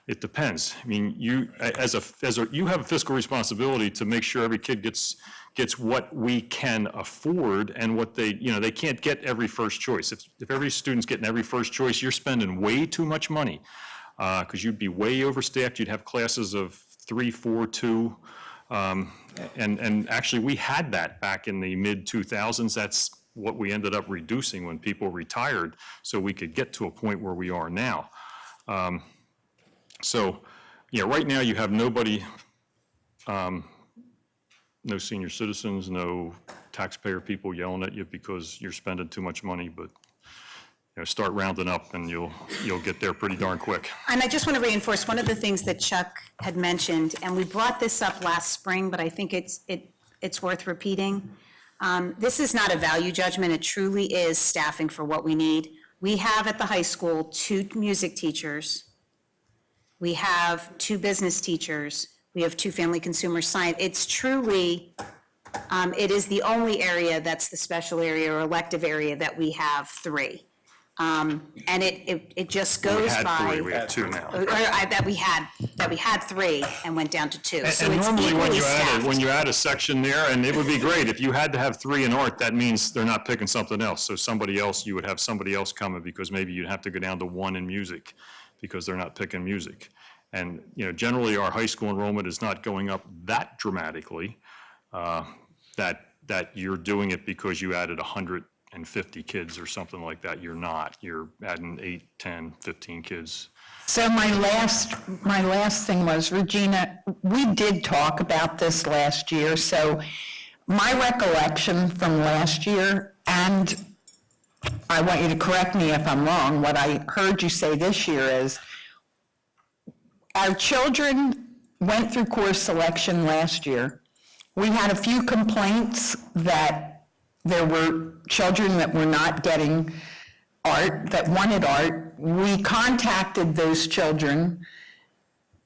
[SPEAKER 5] It depends. I mean, you have a fiscal responsibility to make sure every kid gets gets what we can afford and what they, they can't get every first choice. If every student's getting every first choice, you're spending way too much money, because you'd be way overstaffed. You'd have classes of 3, 4, 2. And actually, we had that back in the mid-2000s. That's what we ended up reducing when people retired, so we could get to a point where we are now. So, right now you have nobody, no senior citizens, no taxpayer people yelling at you because you're spending too much money, but start rounding up and you'll get there pretty darn quick.
[SPEAKER 8] And I just want to reinforce one of the things that Chuck had mentioned, and we brought this up last spring, but I think it's worth repeating. This is not a value judgment. It truly is staffing for what we need. We have at the high school 2 music teachers. We have 2 business teachers. We have 2 family consumer science. It's truly, it is the only area that's the special area or elective area that we have 3. And it just
[SPEAKER 5] We
[SPEAKER 8] goes
[SPEAKER 5] had
[SPEAKER 8] by.
[SPEAKER 5] 3, we have 2 now.
[SPEAKER 8] That we had 3 and went down to 2. So
[SPEAKER 5] And
[SPEAKER 8] it's
[SPEAKER 5] normally
[SPEAKER 8] equally staffed.
[SPEAKER 5] when you add a section there, and it would be great, if you had to have 3 in art, that means they're not picking something else. So you would have somebody else coming, because maybe you'd have to go down to 1 in music because they're not picking music. And, generally our high school enrollment is not going up that dramatically, that you're doing it because you added 150 kids or something like that. You're not. You're adding 8, 10, 15 kids.
[SPEAKER 2] So my last thing was, Regina, we did talk about this last year, so my recollection from last year, and I want you to correct me if I'm wrong, what I heard you say this year is, our children went through course selection last year. We had a few complaints that there were children that were not getting art, that wanted art. We contacted those children.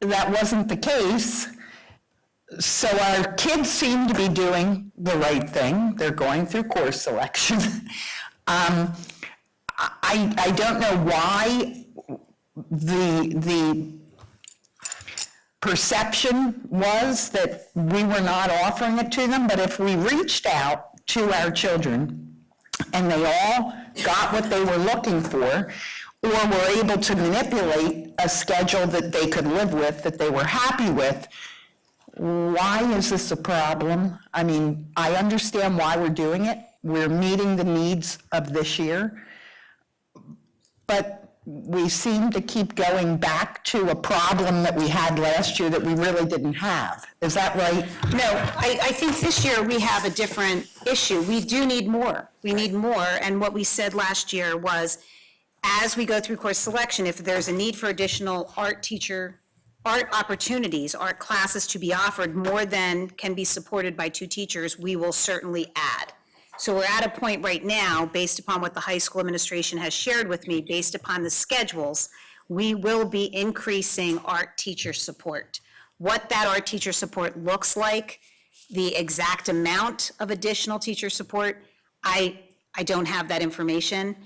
[SPEAKER 2] That wasn't the case. So our kids seem to be doing the right thing. They're going through course selection. I don't know why the perception was that we were not offering it to them, but if we reached out to our children and they all got what they were looking for, or were able to manipulate a schedule that they could live with, that they were happy with, why is this a problem? I mean, I understand why we're doing it. We're meeting the needs of this year. But we seem to keep going back to a problem that we had last year that we really didn't have. Is that right?
[SPEAKER 8] No, I think this year we have a different issue. We do need more. We need more, and what we said last year was, as we go through course selection, if there's a need for additional art opportunities, art classes to be offered more than can be supported by 2 teachers, we will certainly add. So we're at a point right now, based upon what the high school administration has shared with me, based upon the schedules, we will be increasing art teacher support. What that art teacher support looks like, the exact amount of additional teacher support, I don't have that information.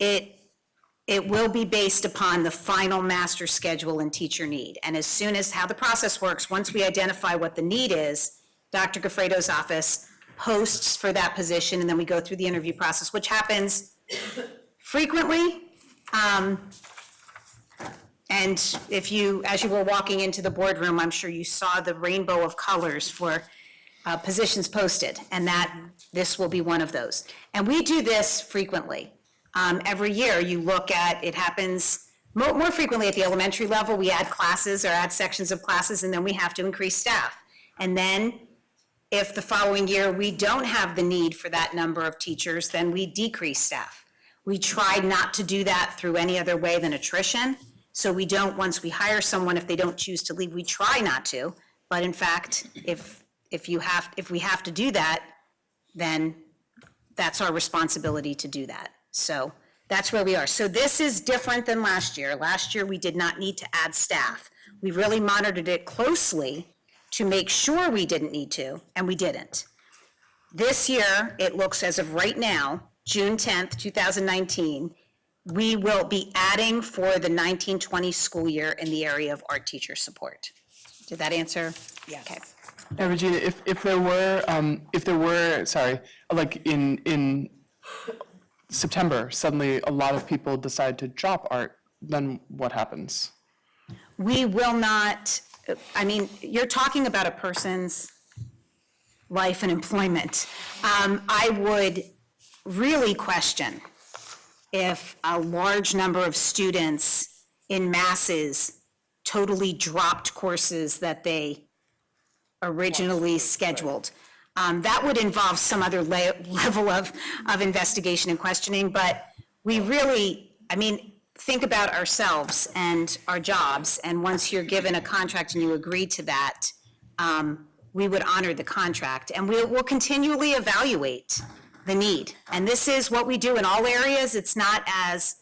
[SPEAKER 8] It will be based upon the final master schedule and teacher need. And as soon as, how the process works, once we identify what the need is, Dr. Goffredo's office posts for that position, and then we go through the interview process, which happens frequently. And if you, as you were walking into the boardroom, I'm sure you saw the rainbow of colors for positions posted, and that this will be one of those. And we do this frequently. Every year you look at, it happens more frequently at the elementary level. We add classes or add sections of classes, and then we have to increase staff. And then if the following year we don't have the need for that number of teachers, then we decrease staff. We try not to do that through any other way than attrition. So we don't, once we hire someone, if they don't choose to leave, we try not to. But in fact, if we have to do that, then that's our responsibility to do that. So that's where we are. So this is different than last year. Last year, we did not need to add staff. We really monitored it closely to make sure we didn't need to, and we didn't. This year, it looks as of right now, June 10th, 2019, we will be adding for the 19-20 school year in the area of art teacher support. Did that answer? Yeah. Okay.
[SPEAKER 7] Now, Regina, if there were, sorry, like in September, suddenly a lot of people decide to drop art, then what happens?
[SPEAKER 8] We will not, I mean, you're talking about a person's life and employment. I would really question if a large number of students in masses totally dropped courses that they originally scheduled. That would involve some other level of investigation and questioning, but we really, I mean, think about ourselves and our jobs, and once you're given a contract and you agree to that, we would honor the contract, and we will continually evaluate the need. And this is what we do in all areas. It's not as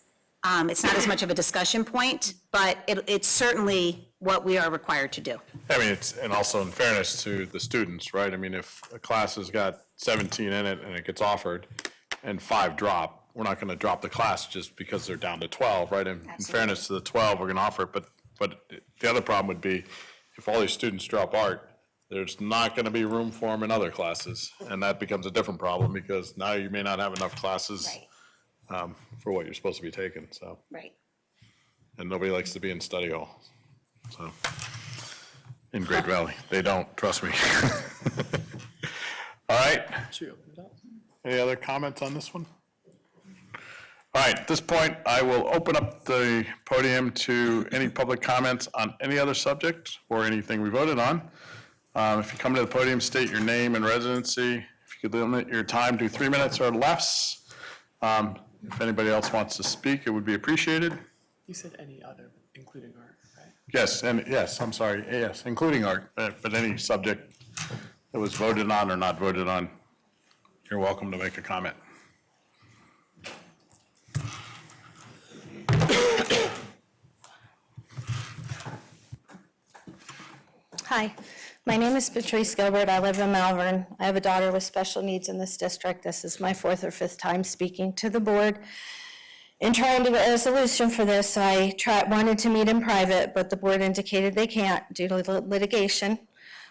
[SPEAKER 8] much of a discussion point, but it's certainly what we are required to do.
[SPEAKER 3] I mean, and also in fairness to the students, right? I mean, if a class has got 17 in it and it gets offered and 5 drop, we're not gonna drop the class just because they're down to 12, right? And in fairness to the 12, we're gonna offer it, but the other problem would be if all these students drop art, there's not gonna be room for them in other classes. And that becomes a different problem because now you may not have enough classes for what you're supposed to be taking, so.
[SPEAKER 8] Right.
[SPEAKER 3] And nobody likes to be in study hall, so, in Great Valley. They don't, trust me. All right,
[SPEAKER 7] Should we open it up?
[SPEAKER 3] any other comments on this one? All right, at this point, I will open up the podium to any public comments on any other subject or anything we voted on. If you come to the podium, state your name and residency. If you could limit your time to 3 minutes or less. If anybody else wants to speak, it would be appreciated.
[SPEAKER 7] You said any other, including art, right?
[SPEAKER 3] Yes, and yes, I'm sorry, yes, including art, but any subject that was voted on or not voted on, you're welcome to make a comment.
[SPEAKER 10] Hi, my name is Patrice Gilbert. I live in Malvern. I have a daughter with special needs in this district. This is my 4th or 5th time speaking to the board. In trying to get a solution for this, I wanted to meet in private, but the board indicated they can't due to litigation.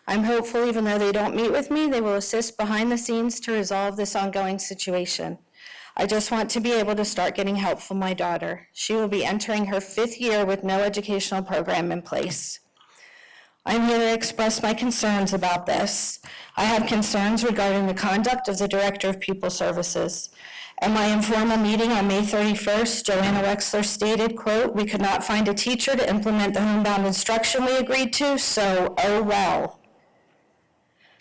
[SPEAKER 10] I'm hopeful, even though they don't meet with me, they will assist behind the scenes to resolve this ongoing situation. I just want to be able to start getting help for my daughter. She will be entering her 5th year with no educational program in place. I'm here to express my concerns about this. I have concerns regarding the conduct of the Director of Pupil Services. At my informal meeting on May 31st, Joanna Wexler stated, quote, "We could not find a teacher to implement the homebound instruction we agreed to, so oh well."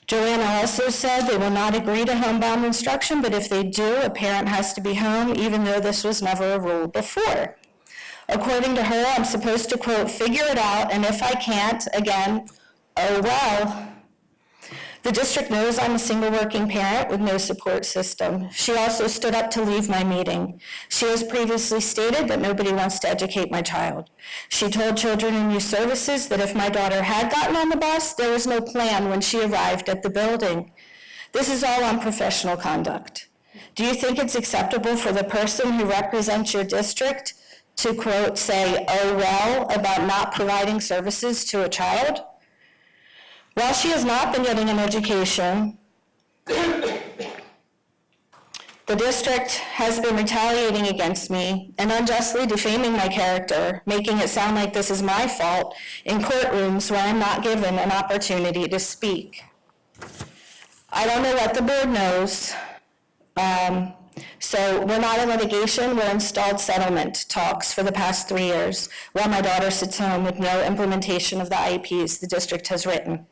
[SPEAKER 10] Joanna also said they will not agree to homebound instruction, but if they do, a parent has to be home, even though this was never a rule before. According to her, I'm supposed to, quote, "figure it out, and if I can't, again, oh well." The district knows I'm a single working parent with no support system. She also stood up to leave my meeting. She has previously stated that nobody wants to educate my child. She told Children and Youth Services that if my daughter had gotten on the bus, there was no plan when she arrived at the building. This is all unprofessional conduct. Do you think it's acceptable for the person who represents your district to, quote, say, oh well, about not providing services to a child? While she has not been getting an education, the district has been retaliating against me and unjustly defaming my character, making it sound like this is my fault in courtrooms where I'm not given an opportunity to speak. I don't know what the board knows. So we're not in litigation, we're in stalled settlement talks for the past 3 years while my daughter sits home with no implementation of the IEPs the district has written.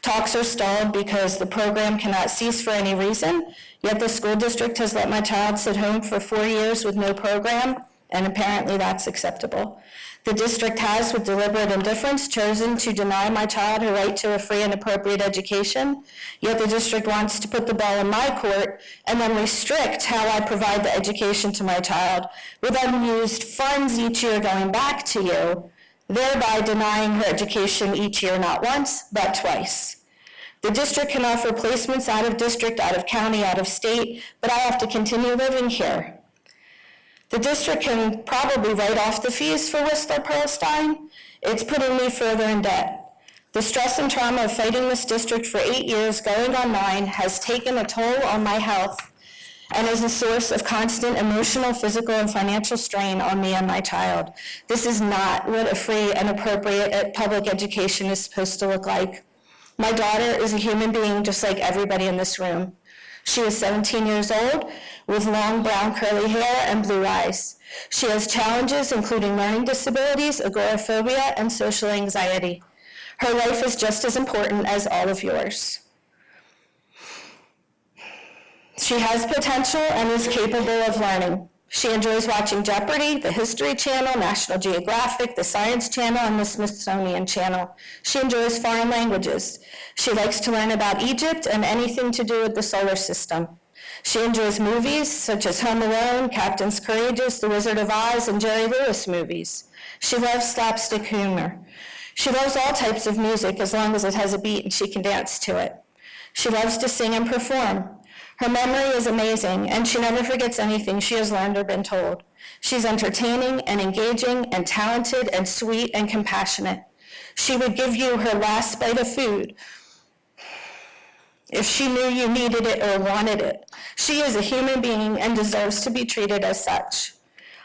[SPEAKER 10] Talks are stalled because the program cannot cease for any reason, yet the school district has let my child sit home for 4 years with no program, and apparently that's acceptable. The district has, with deliberate indifference, chosen to deny my child her right to a free and appropriate education, yet the district wants to put the ball in my court and then restrict how I provide the education to my child with unused funds each year going back to you, thereby denying her education each year not once, but twice. The district can offer placements out of district, out of county, out of state, but I have to continue living here. The district can probably write off the fees for Whistler Pearlstein. It's putting me further in debt. The stress and trauma of fighting this district for 8 years, going online, has taken a toll on my health and is a source of constant emotional, physical, and financial strain on me and my child. This is not what a free and appropriate public education is supposed to look like. My daughter is a human being just like everybody in this room. She is 17 years old with long brown curly hair and blue eyes. She has challenges including learning disabilities, agoraphobia, and social anxiety. Her life is just as important as all of yours. She has potential and is capable of learning. She enjoys watching Jeopardy, the History Channel, National Geographic, the Science Channel, and the Smithsonian Channel. She enjoys foreign languages. She likes to learn about Egypt and anything to do with the solar system. She enjoys movies such as Home Alone, Captain's Courageous, The Wizard of Oz, and Jerry Lewis movies. She loves slapstick humor. She loves all types of music as long as it has a beat and she can dance to it. She loves to sing and perform. Her memory is amazing, and she never forgets anything she has learned or been told. She's entertaining and engaging and talented and sweet and compassionate. She would give you her last bite of food if she knew you needed it or wanted it. She is a human being and deserves to be treated as such.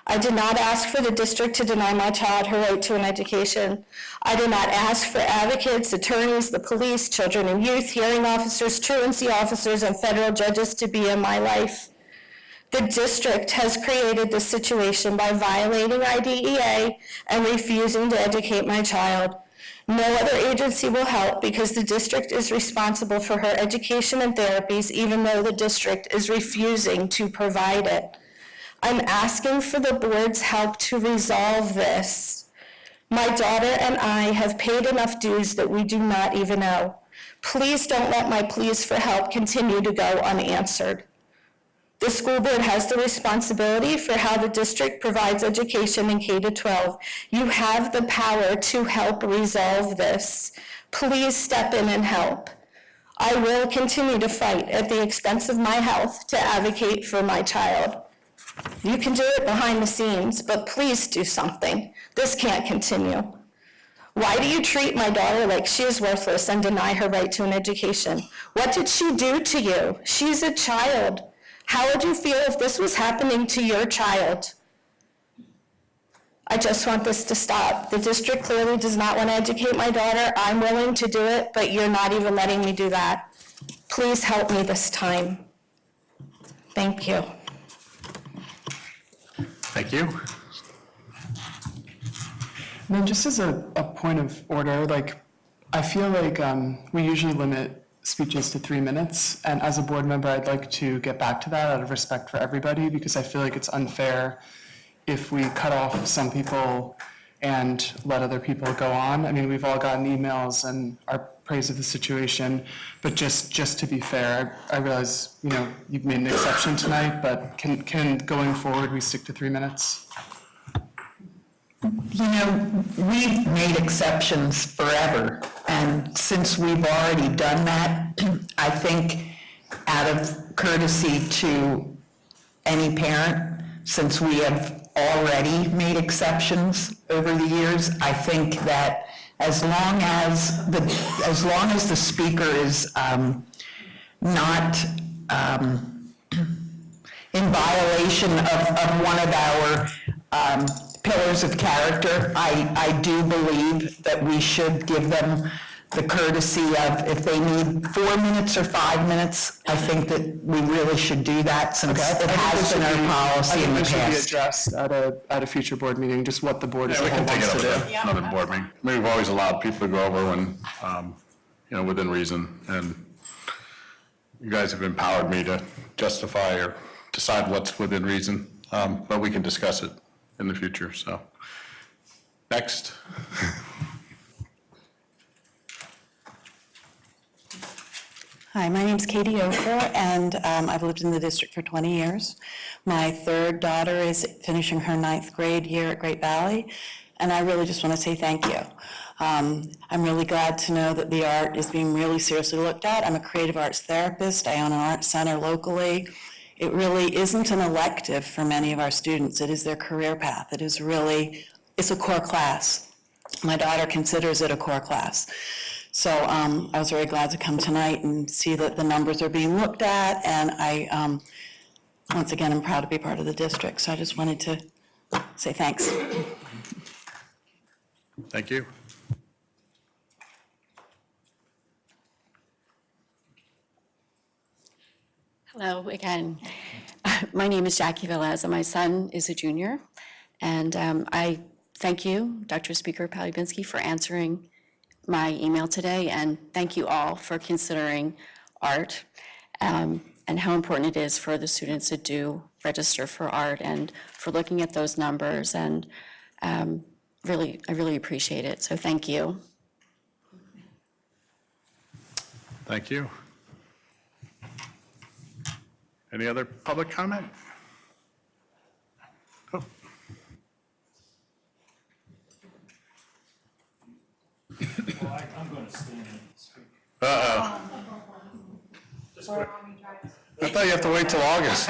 [SPEAKER 10] I did not ask for the district to deny my child her right to an education. I did not ask for advocates, attorneys, the police, children and youth, hearing officers, truancy officers, and federal judges to be in my life. The district has created this situation by violating IDEA and refusing to educate my child. No other agency will help because the district is responsible for her education and therapies, even though the district is refusing to provide it. I'm asking for the board's help to resolve this. My daughter and I have paid enough dues that we do not even owe. Please don't let my pleas for help continue to go unanswered. The school board has the responsibility for how the district provides education in K-12. You have the power to help resolve this. Please step in and help. I will continue to fight at the expense of my health to advocate for my child. You can do it behind the scenes, but please do something. This can't continue. Why do you treat my daughter like she is worthless and deny her right to an education? What did she do to you? She's a child. How would you feel if this was happening to your child? I just want this to stop. The district clearly does not want to educate my daughter. I'm willing to do it, but you're not even letting me do that. Please help me this time. Thank you.
[SPEAKER 3] Thank you.
[SPEAKER 7] And then just as a point of order, like, I feel like we usually limit speeches to 3 minutes, and as a board member, I'd like to get back to that out of respect for everybody, because I feel like it's unfair if we cut off some people and let other people go on. I mean, we've all gotten emails and our praise of the situation, but just to be fair, I realize, you know, you've made an exception tonight, but can going forward, we stick to 3 minutes?
[SPEAKER 2] You know, we've made exceptions forever, and since we've already done that, I think out of courtesy to any parent, since we have already made exceptions over the years, I think that as long as the speaker is not in violation of one of our pillars of character, I do believe that we should give them the courtesy of, if they need 4 minutes or 5 minutes, I think that we really should do that, since it has been our policy in the
[SPEAKER 7] I think it should be
[SPEAKER 2] past.
[SPEAKER 7] addressed at a future board meeting, just what the board as
[SPEAKER 3] Yeah,
[SPEAKER 7] a
[SPEAKER 3] we
[SPEAKER 7] whole
[SPEAKER 3] can take
[SPEAKER 7] wants
[SPEAKER 3] it
[SPEAKER 7] to
[SPEAKER 3] up
[SPEAKER 7] do.
[SPEAKER 3] at another board meeting. I mean, we've always allowed people to go over when, you know, within reason, and you guys have empowered me to justify or decide what's within reason, but we can discuss it in the future, so. Next.
[SPEAKER 11] Hi, my name's Katie Ofer, and I've lived in the district for 20 years. My third daughter is finishing her 9th grade year at Great Valley, and I really just want to say thank you. I'm really glad to know that the art is being really seriously looked at. I'm a creative arts therapist. I own an art center locally. It really isn't an elective for many of our students. It is their career path. It is really, it's a core class. My daughter considers it a core class. So I was very glad to come tonight and see that the numbers are being looked at, and I, once again, I'm proud to be part of the district, so I just wanted to say thanks.
[SPEAKER 3] Thank you.
[SPEAKER 12] Hello again. My name is Jackie Velez, and my son is a junior. And I thank you, Dr. Speaker Palubinsky, for answering my email today, and thank you all for considering art and how important it is for the students to do register for art and for looking at those numbers. And I really appreciate it. So thank you.
[SPEAKER 3] Thank you. Any other public comment? Oh. Uh-oh. I thought you have to wait till August.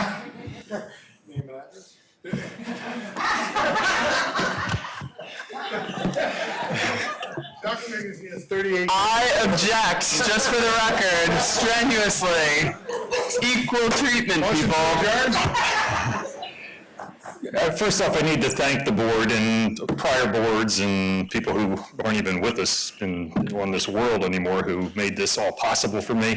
[SPEAKER 7] I object, just for the record, strenuously. Equal treatment, people.
[SPEAKER 5] First off, I need to thank the board and prior boards and people who aren't even with us on this world anymore who made this all possible for me.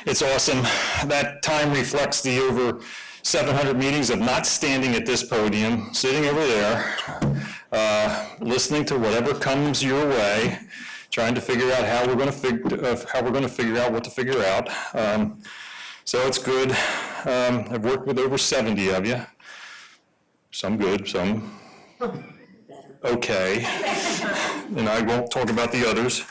[SPEAKER 5] It's awesome. That time reflects the over 700 meetings of not standing at this podium, sitting over there, listening to whatever comes your way, trying to figure out how we're going to figure out what to figure out. So it's good. I've worked with over 70 of you. Some good, some okay, and I won't talk about the others.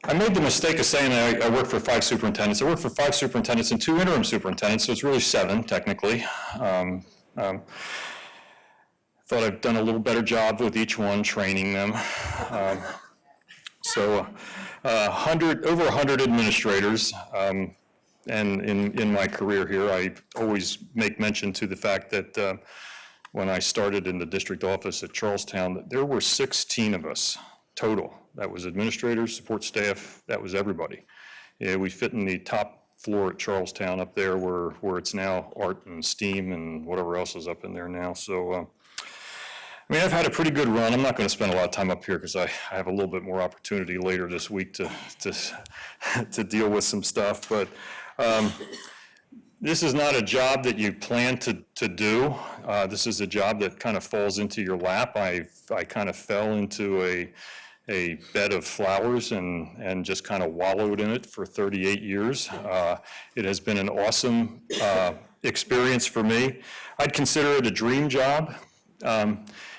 [SPEAKER 5] I made the mistake of saying I work for 5 superintendents. I work for 5 superintendents and 2 interim superintendents, so it's really 7 technically. Thought I've done a little better job with each one, training them. Over 100 administrators. And in my career here, I always make mention to the fact that when I started in the district office at Charlestown, that there were 16 of us total. That was administrators, support staff, that was everybody. Yeah, we fit in the top floor at Charlestown up there where it's now art and STEAM and whatever else is up in there now. So, I mean, I've had a pretty good run. I'm not going to spend a lot of time up here because I have a little bit more opportunity later this week to deal with some stuff. But this is not a job that you plan to do. This is a job that kind of falls into your lap. I kind of fell into a bed of flowers and just kind of wallowed in it for 38 years. It has been an awesome experience for me. I'd consider it a dream job. I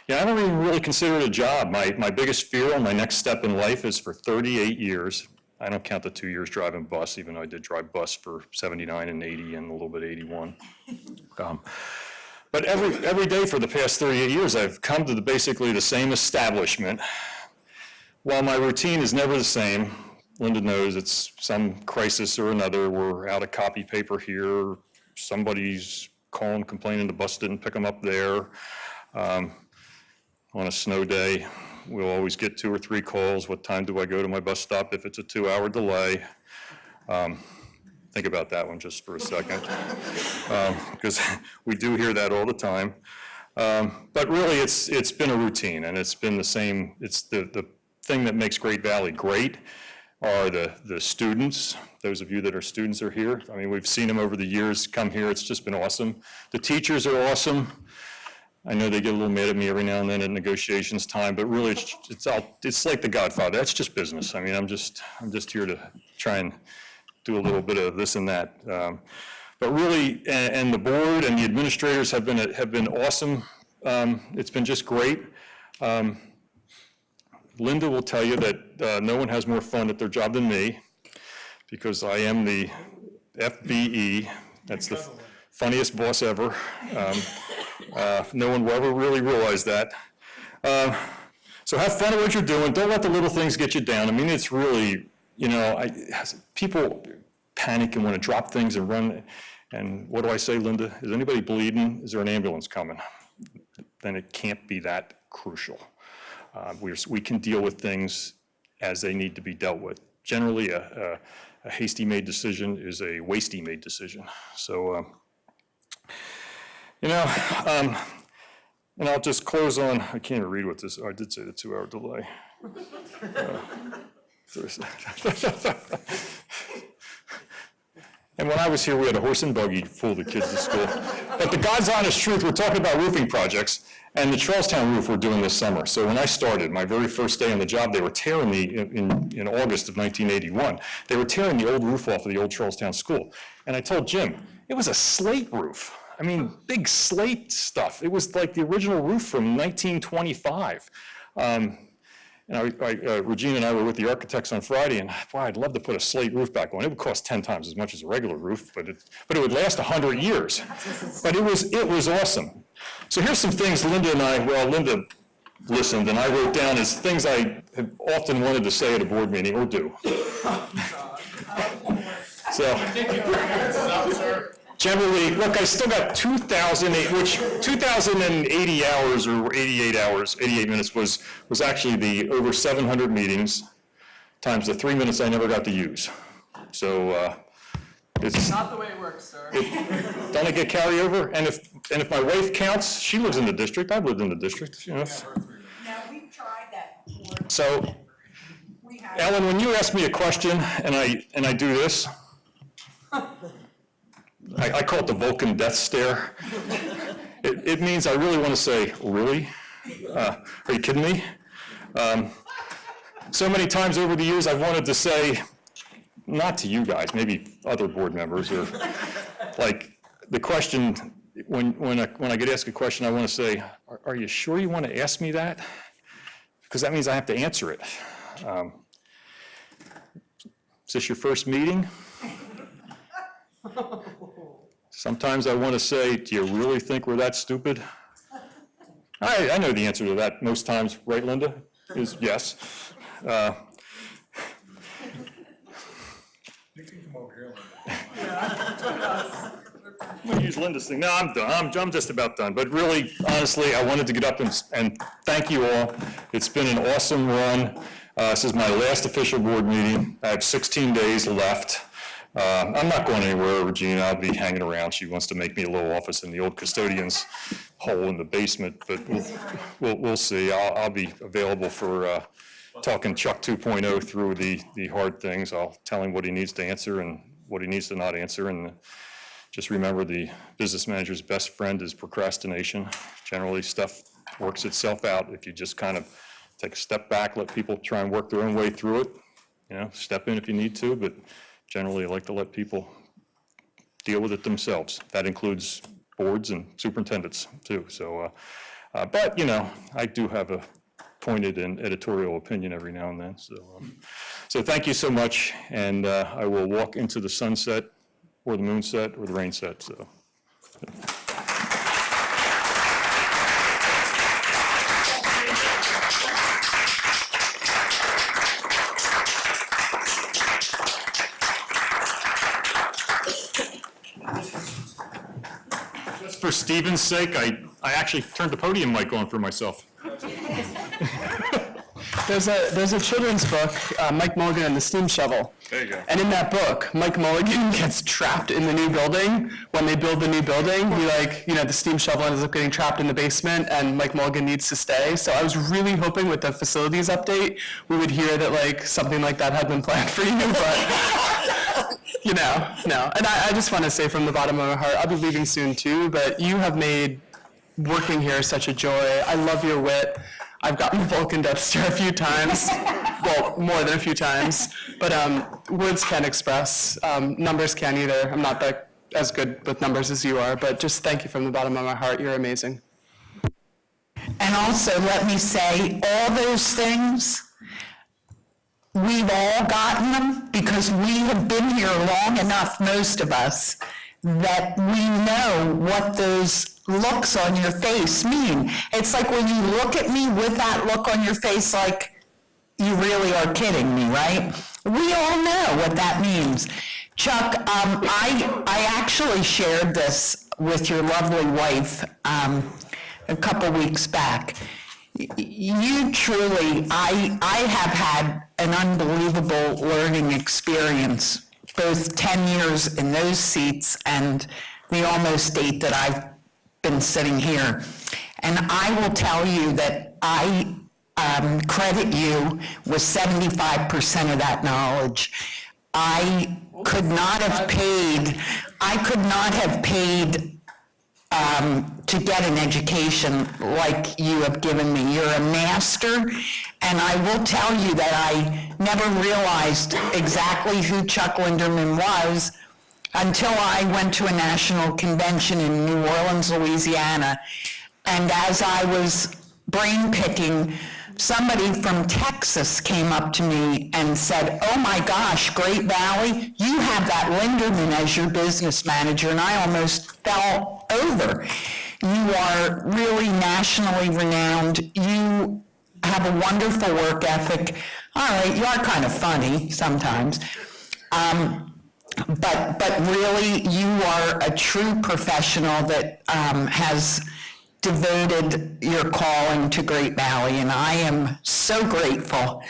[SPEAKER 5] don't even really consider it a job. My biggest fear on my next step in life is for 38 years. I don't count the 2 years driving bus, even though I did drive bus for 79 and 80 and a little bit 81. But every day for the past 38 years, I've come to basically the same establishment. While my routine is never the same, Linda knows it's some crisis or another. We're out of copy paper here. Somebody's calling, complaining the bus didn't pick them up there. On a snow day, we'll always get 2 or 3 calls. What time do I go to my bus stop if it's a 2-hour delay? Think about that one just for a second, because we do hear that all the time. But really, it's been a routine, and it's been the same. It's the thing that makes Great Valley great are the students. Those of you that are students are here. I mean, we've seen them over the years come here. It's just been awesome. The teachers are awesome. I know they get a little mad at me every now and then at negotiations time, but really it's like The Godfather. That's just business. I mean, I'm just here to try and do a little bit of this and that. But really, and the board and the administrators have been awesome. It's been just great. Linda will tell you that no one has more fun at their job than me, because I am the FBE. That's the funniest boss ever. No one will ever really realize that. So have fun at what you're doing. Don't let the little things get you down. I mean, it's really, people panic and want to drop things and run. And what do I say, Linda? Is anybody bleeding? Is there an ambulance coming? Then it can't be that crucial. We can deal with things as they need to be dealt with. Generally, a hasty-made decision is a wasty-made decision. So, and I'll just close on, I can't even read what this, I did say the 2-hour delay. And when I was here, we had a horse and buggy full of the kids to school. But the God's honest truth, we're talking about roofing projects, and the Charlestown roof we're doing this summer. So when I started, my very first day on the job, they were tearing in August of 1981, they were tearing the old roof off of the old Charlestown school. And I told Jim, it was a slate roof. I mean, big slate stuff. It was like the original roof from 1925. Regina and I were with the architects on Friday, and boy, I'd love to put a slate roof back on. It would cost 10 times as much as a regular roof, but it would last 100 years. But it was awesome. So here's some things Linda listened, and I wrote down as things I have often wanted to say at a board meeting or do. So, generally, look, I still got 2,080 hours or 88 minutes was actually the over 700 meetings times the 3 minutes I never got to use. So it's
[SPEAKER 6] Not the way it works, sir.
[SPEAKER 5] Don't I get carryover? And if my wife counts, she lives in the district. I've lived in the district.
[SPEAKER 2] Now, we've tried that before.
[SPEAKER 5] So, Ellen, when you ask me a question and I do this, I call it the Vulcan death stare. It means I really want to say, really? Are you kidding me? So many times over the years I've wanted to say, not to you guys, maybe other board members, or like the question, when I get asked a question, I want to say, are you sure you want to ask me that? Because that means I have to answer it. Is this your first meeting? Sometimes I want to say, do you really think we're that stupid? I know the answer to that most times, right, Linda? Is yes.
[SPEAKER 3] You can come over here,
[SPEAKER 5] I'm going to use Linda's thing. No, I'm done. I'm just about done. But really, honestly, I wanted to get up and thank you all. It's been an awesome run. This is my last official board meeting. I have 16 days left. I'm not going anywhere, Regina. I'll be hanging around. She wants to make me a little office in the old custodian's hole in the basement, but we'll see. I'll be available for talking Chuck 2.0 through the hard things. I'll tell him what he needs to answer and what he needs to not answer. And just remember, the business manager's best friend is procrastination. Generally, stuff works itself out if you just kind of take a step back, let people try and work their own way through it. Step in if you need to, but generally, I like to let people deal with it themselves. That includes boards and superintendents, too. So, but, I do have a pointed and editorial opinion every now and then. So thank you so much, and I will walk into the sunset, or the moonset, or the rainset, so. Just for Stephen's sake, I actually turned the podium mic on for myself.
[SPEAKER 7] There's a children's book, Mike Mulligan and the Steam Shovel.
[SPEAKER 5] There you go.
[SPEAKER 7] And in that book, Mike Mulligan gets trapped in the new building. When they build the new building, the steam shovel ends up getting trapped in the basement, and Mike Mulligan needs to stay. So I was really hoping with the facilities update, we would hear that something like that had been planned for you, but no. And I just want to say from the bottom of my heart, I'll be leaving soon too, but you have made working here such a joy. I love your wit. I've gotten the Vulcan death stare a few times, well, more than a few times, but words can't express, numbers can't either. I'm not as good with numbers as you are, but just thank you from the bottom of my heart. You're amazing.
[SPEAKER 2] And also, let me say, all those things, we've all gotten them because we have been here long enough, most of us, that we know what those looks on your face mean. It's like when you look at me with that look on your face, like you really are kidding me, right? We all know what that means. Chuck, I actually shared this with your lovely wife a couple weeks back. You truly, I have had an unbelievable learning experience, both 10 years in those seats and the almost 8 that I've been sitting here. And I will tell you that I credit you with 75% of that knowledge. I could not have paid to get an education like you have given me. You're a master, and I will tell you that I never realized exactly who Chuck Linderman was until I went to a national convention in New Orleans, Louisiana. And as I was brain picking, somebody from Texas came up to me and said, "Oh my gosh, Great Valley, you have that Linderman as your business manager," and I almost fell over. You are really nationally renowned. You have a wonderful work ethic. All right, you are kind of funny sometimes. But really, you are a true professional that has devoted your calling to Great Valley, and I am so grateful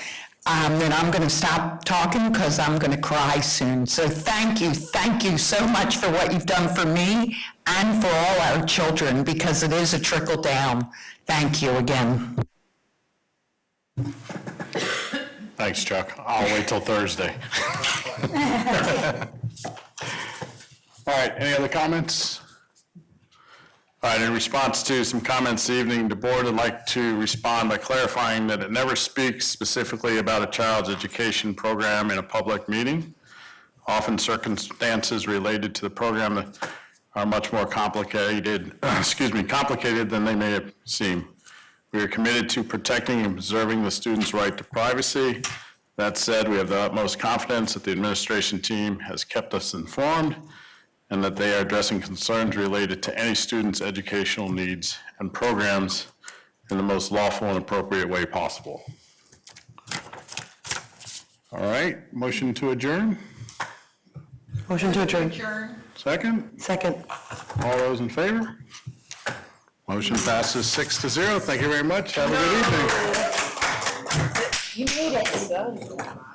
[SPEAKER 2] that I'm going to stop talking because I'm going to cry soon. So thank you so much for what you've done for me and for all our children, because it is a trickle down. Thank you again.
[SPEAKER 3] Thanks, Chuck. I'll wait till Thursday. All right, any other comments? All right, in response to some comments this evening, the board would like to respond by clarifying that it never speaks specifically about a child's education program in a public meeting. Often circumstances related to the program are much more complicated than they may seem. We are committed to protecting and preserving the student's right to privacy. That said, we have the utmost confidence that the administration team has kept us informed and that they are addressing concerns related to any student's educational needs and programs in the most lawful and appropriate way possible. All right, motion to adjourn?
[SPEAKER 9] Motion to adjourn.
[SPEAKER 3] Second?
[SPEAKER 9] Second.
[SPEAKER 3] All those in favor? Motion passes 6-0. Thank you very much. Have a good evening.
[SPEAKER 10] You made it.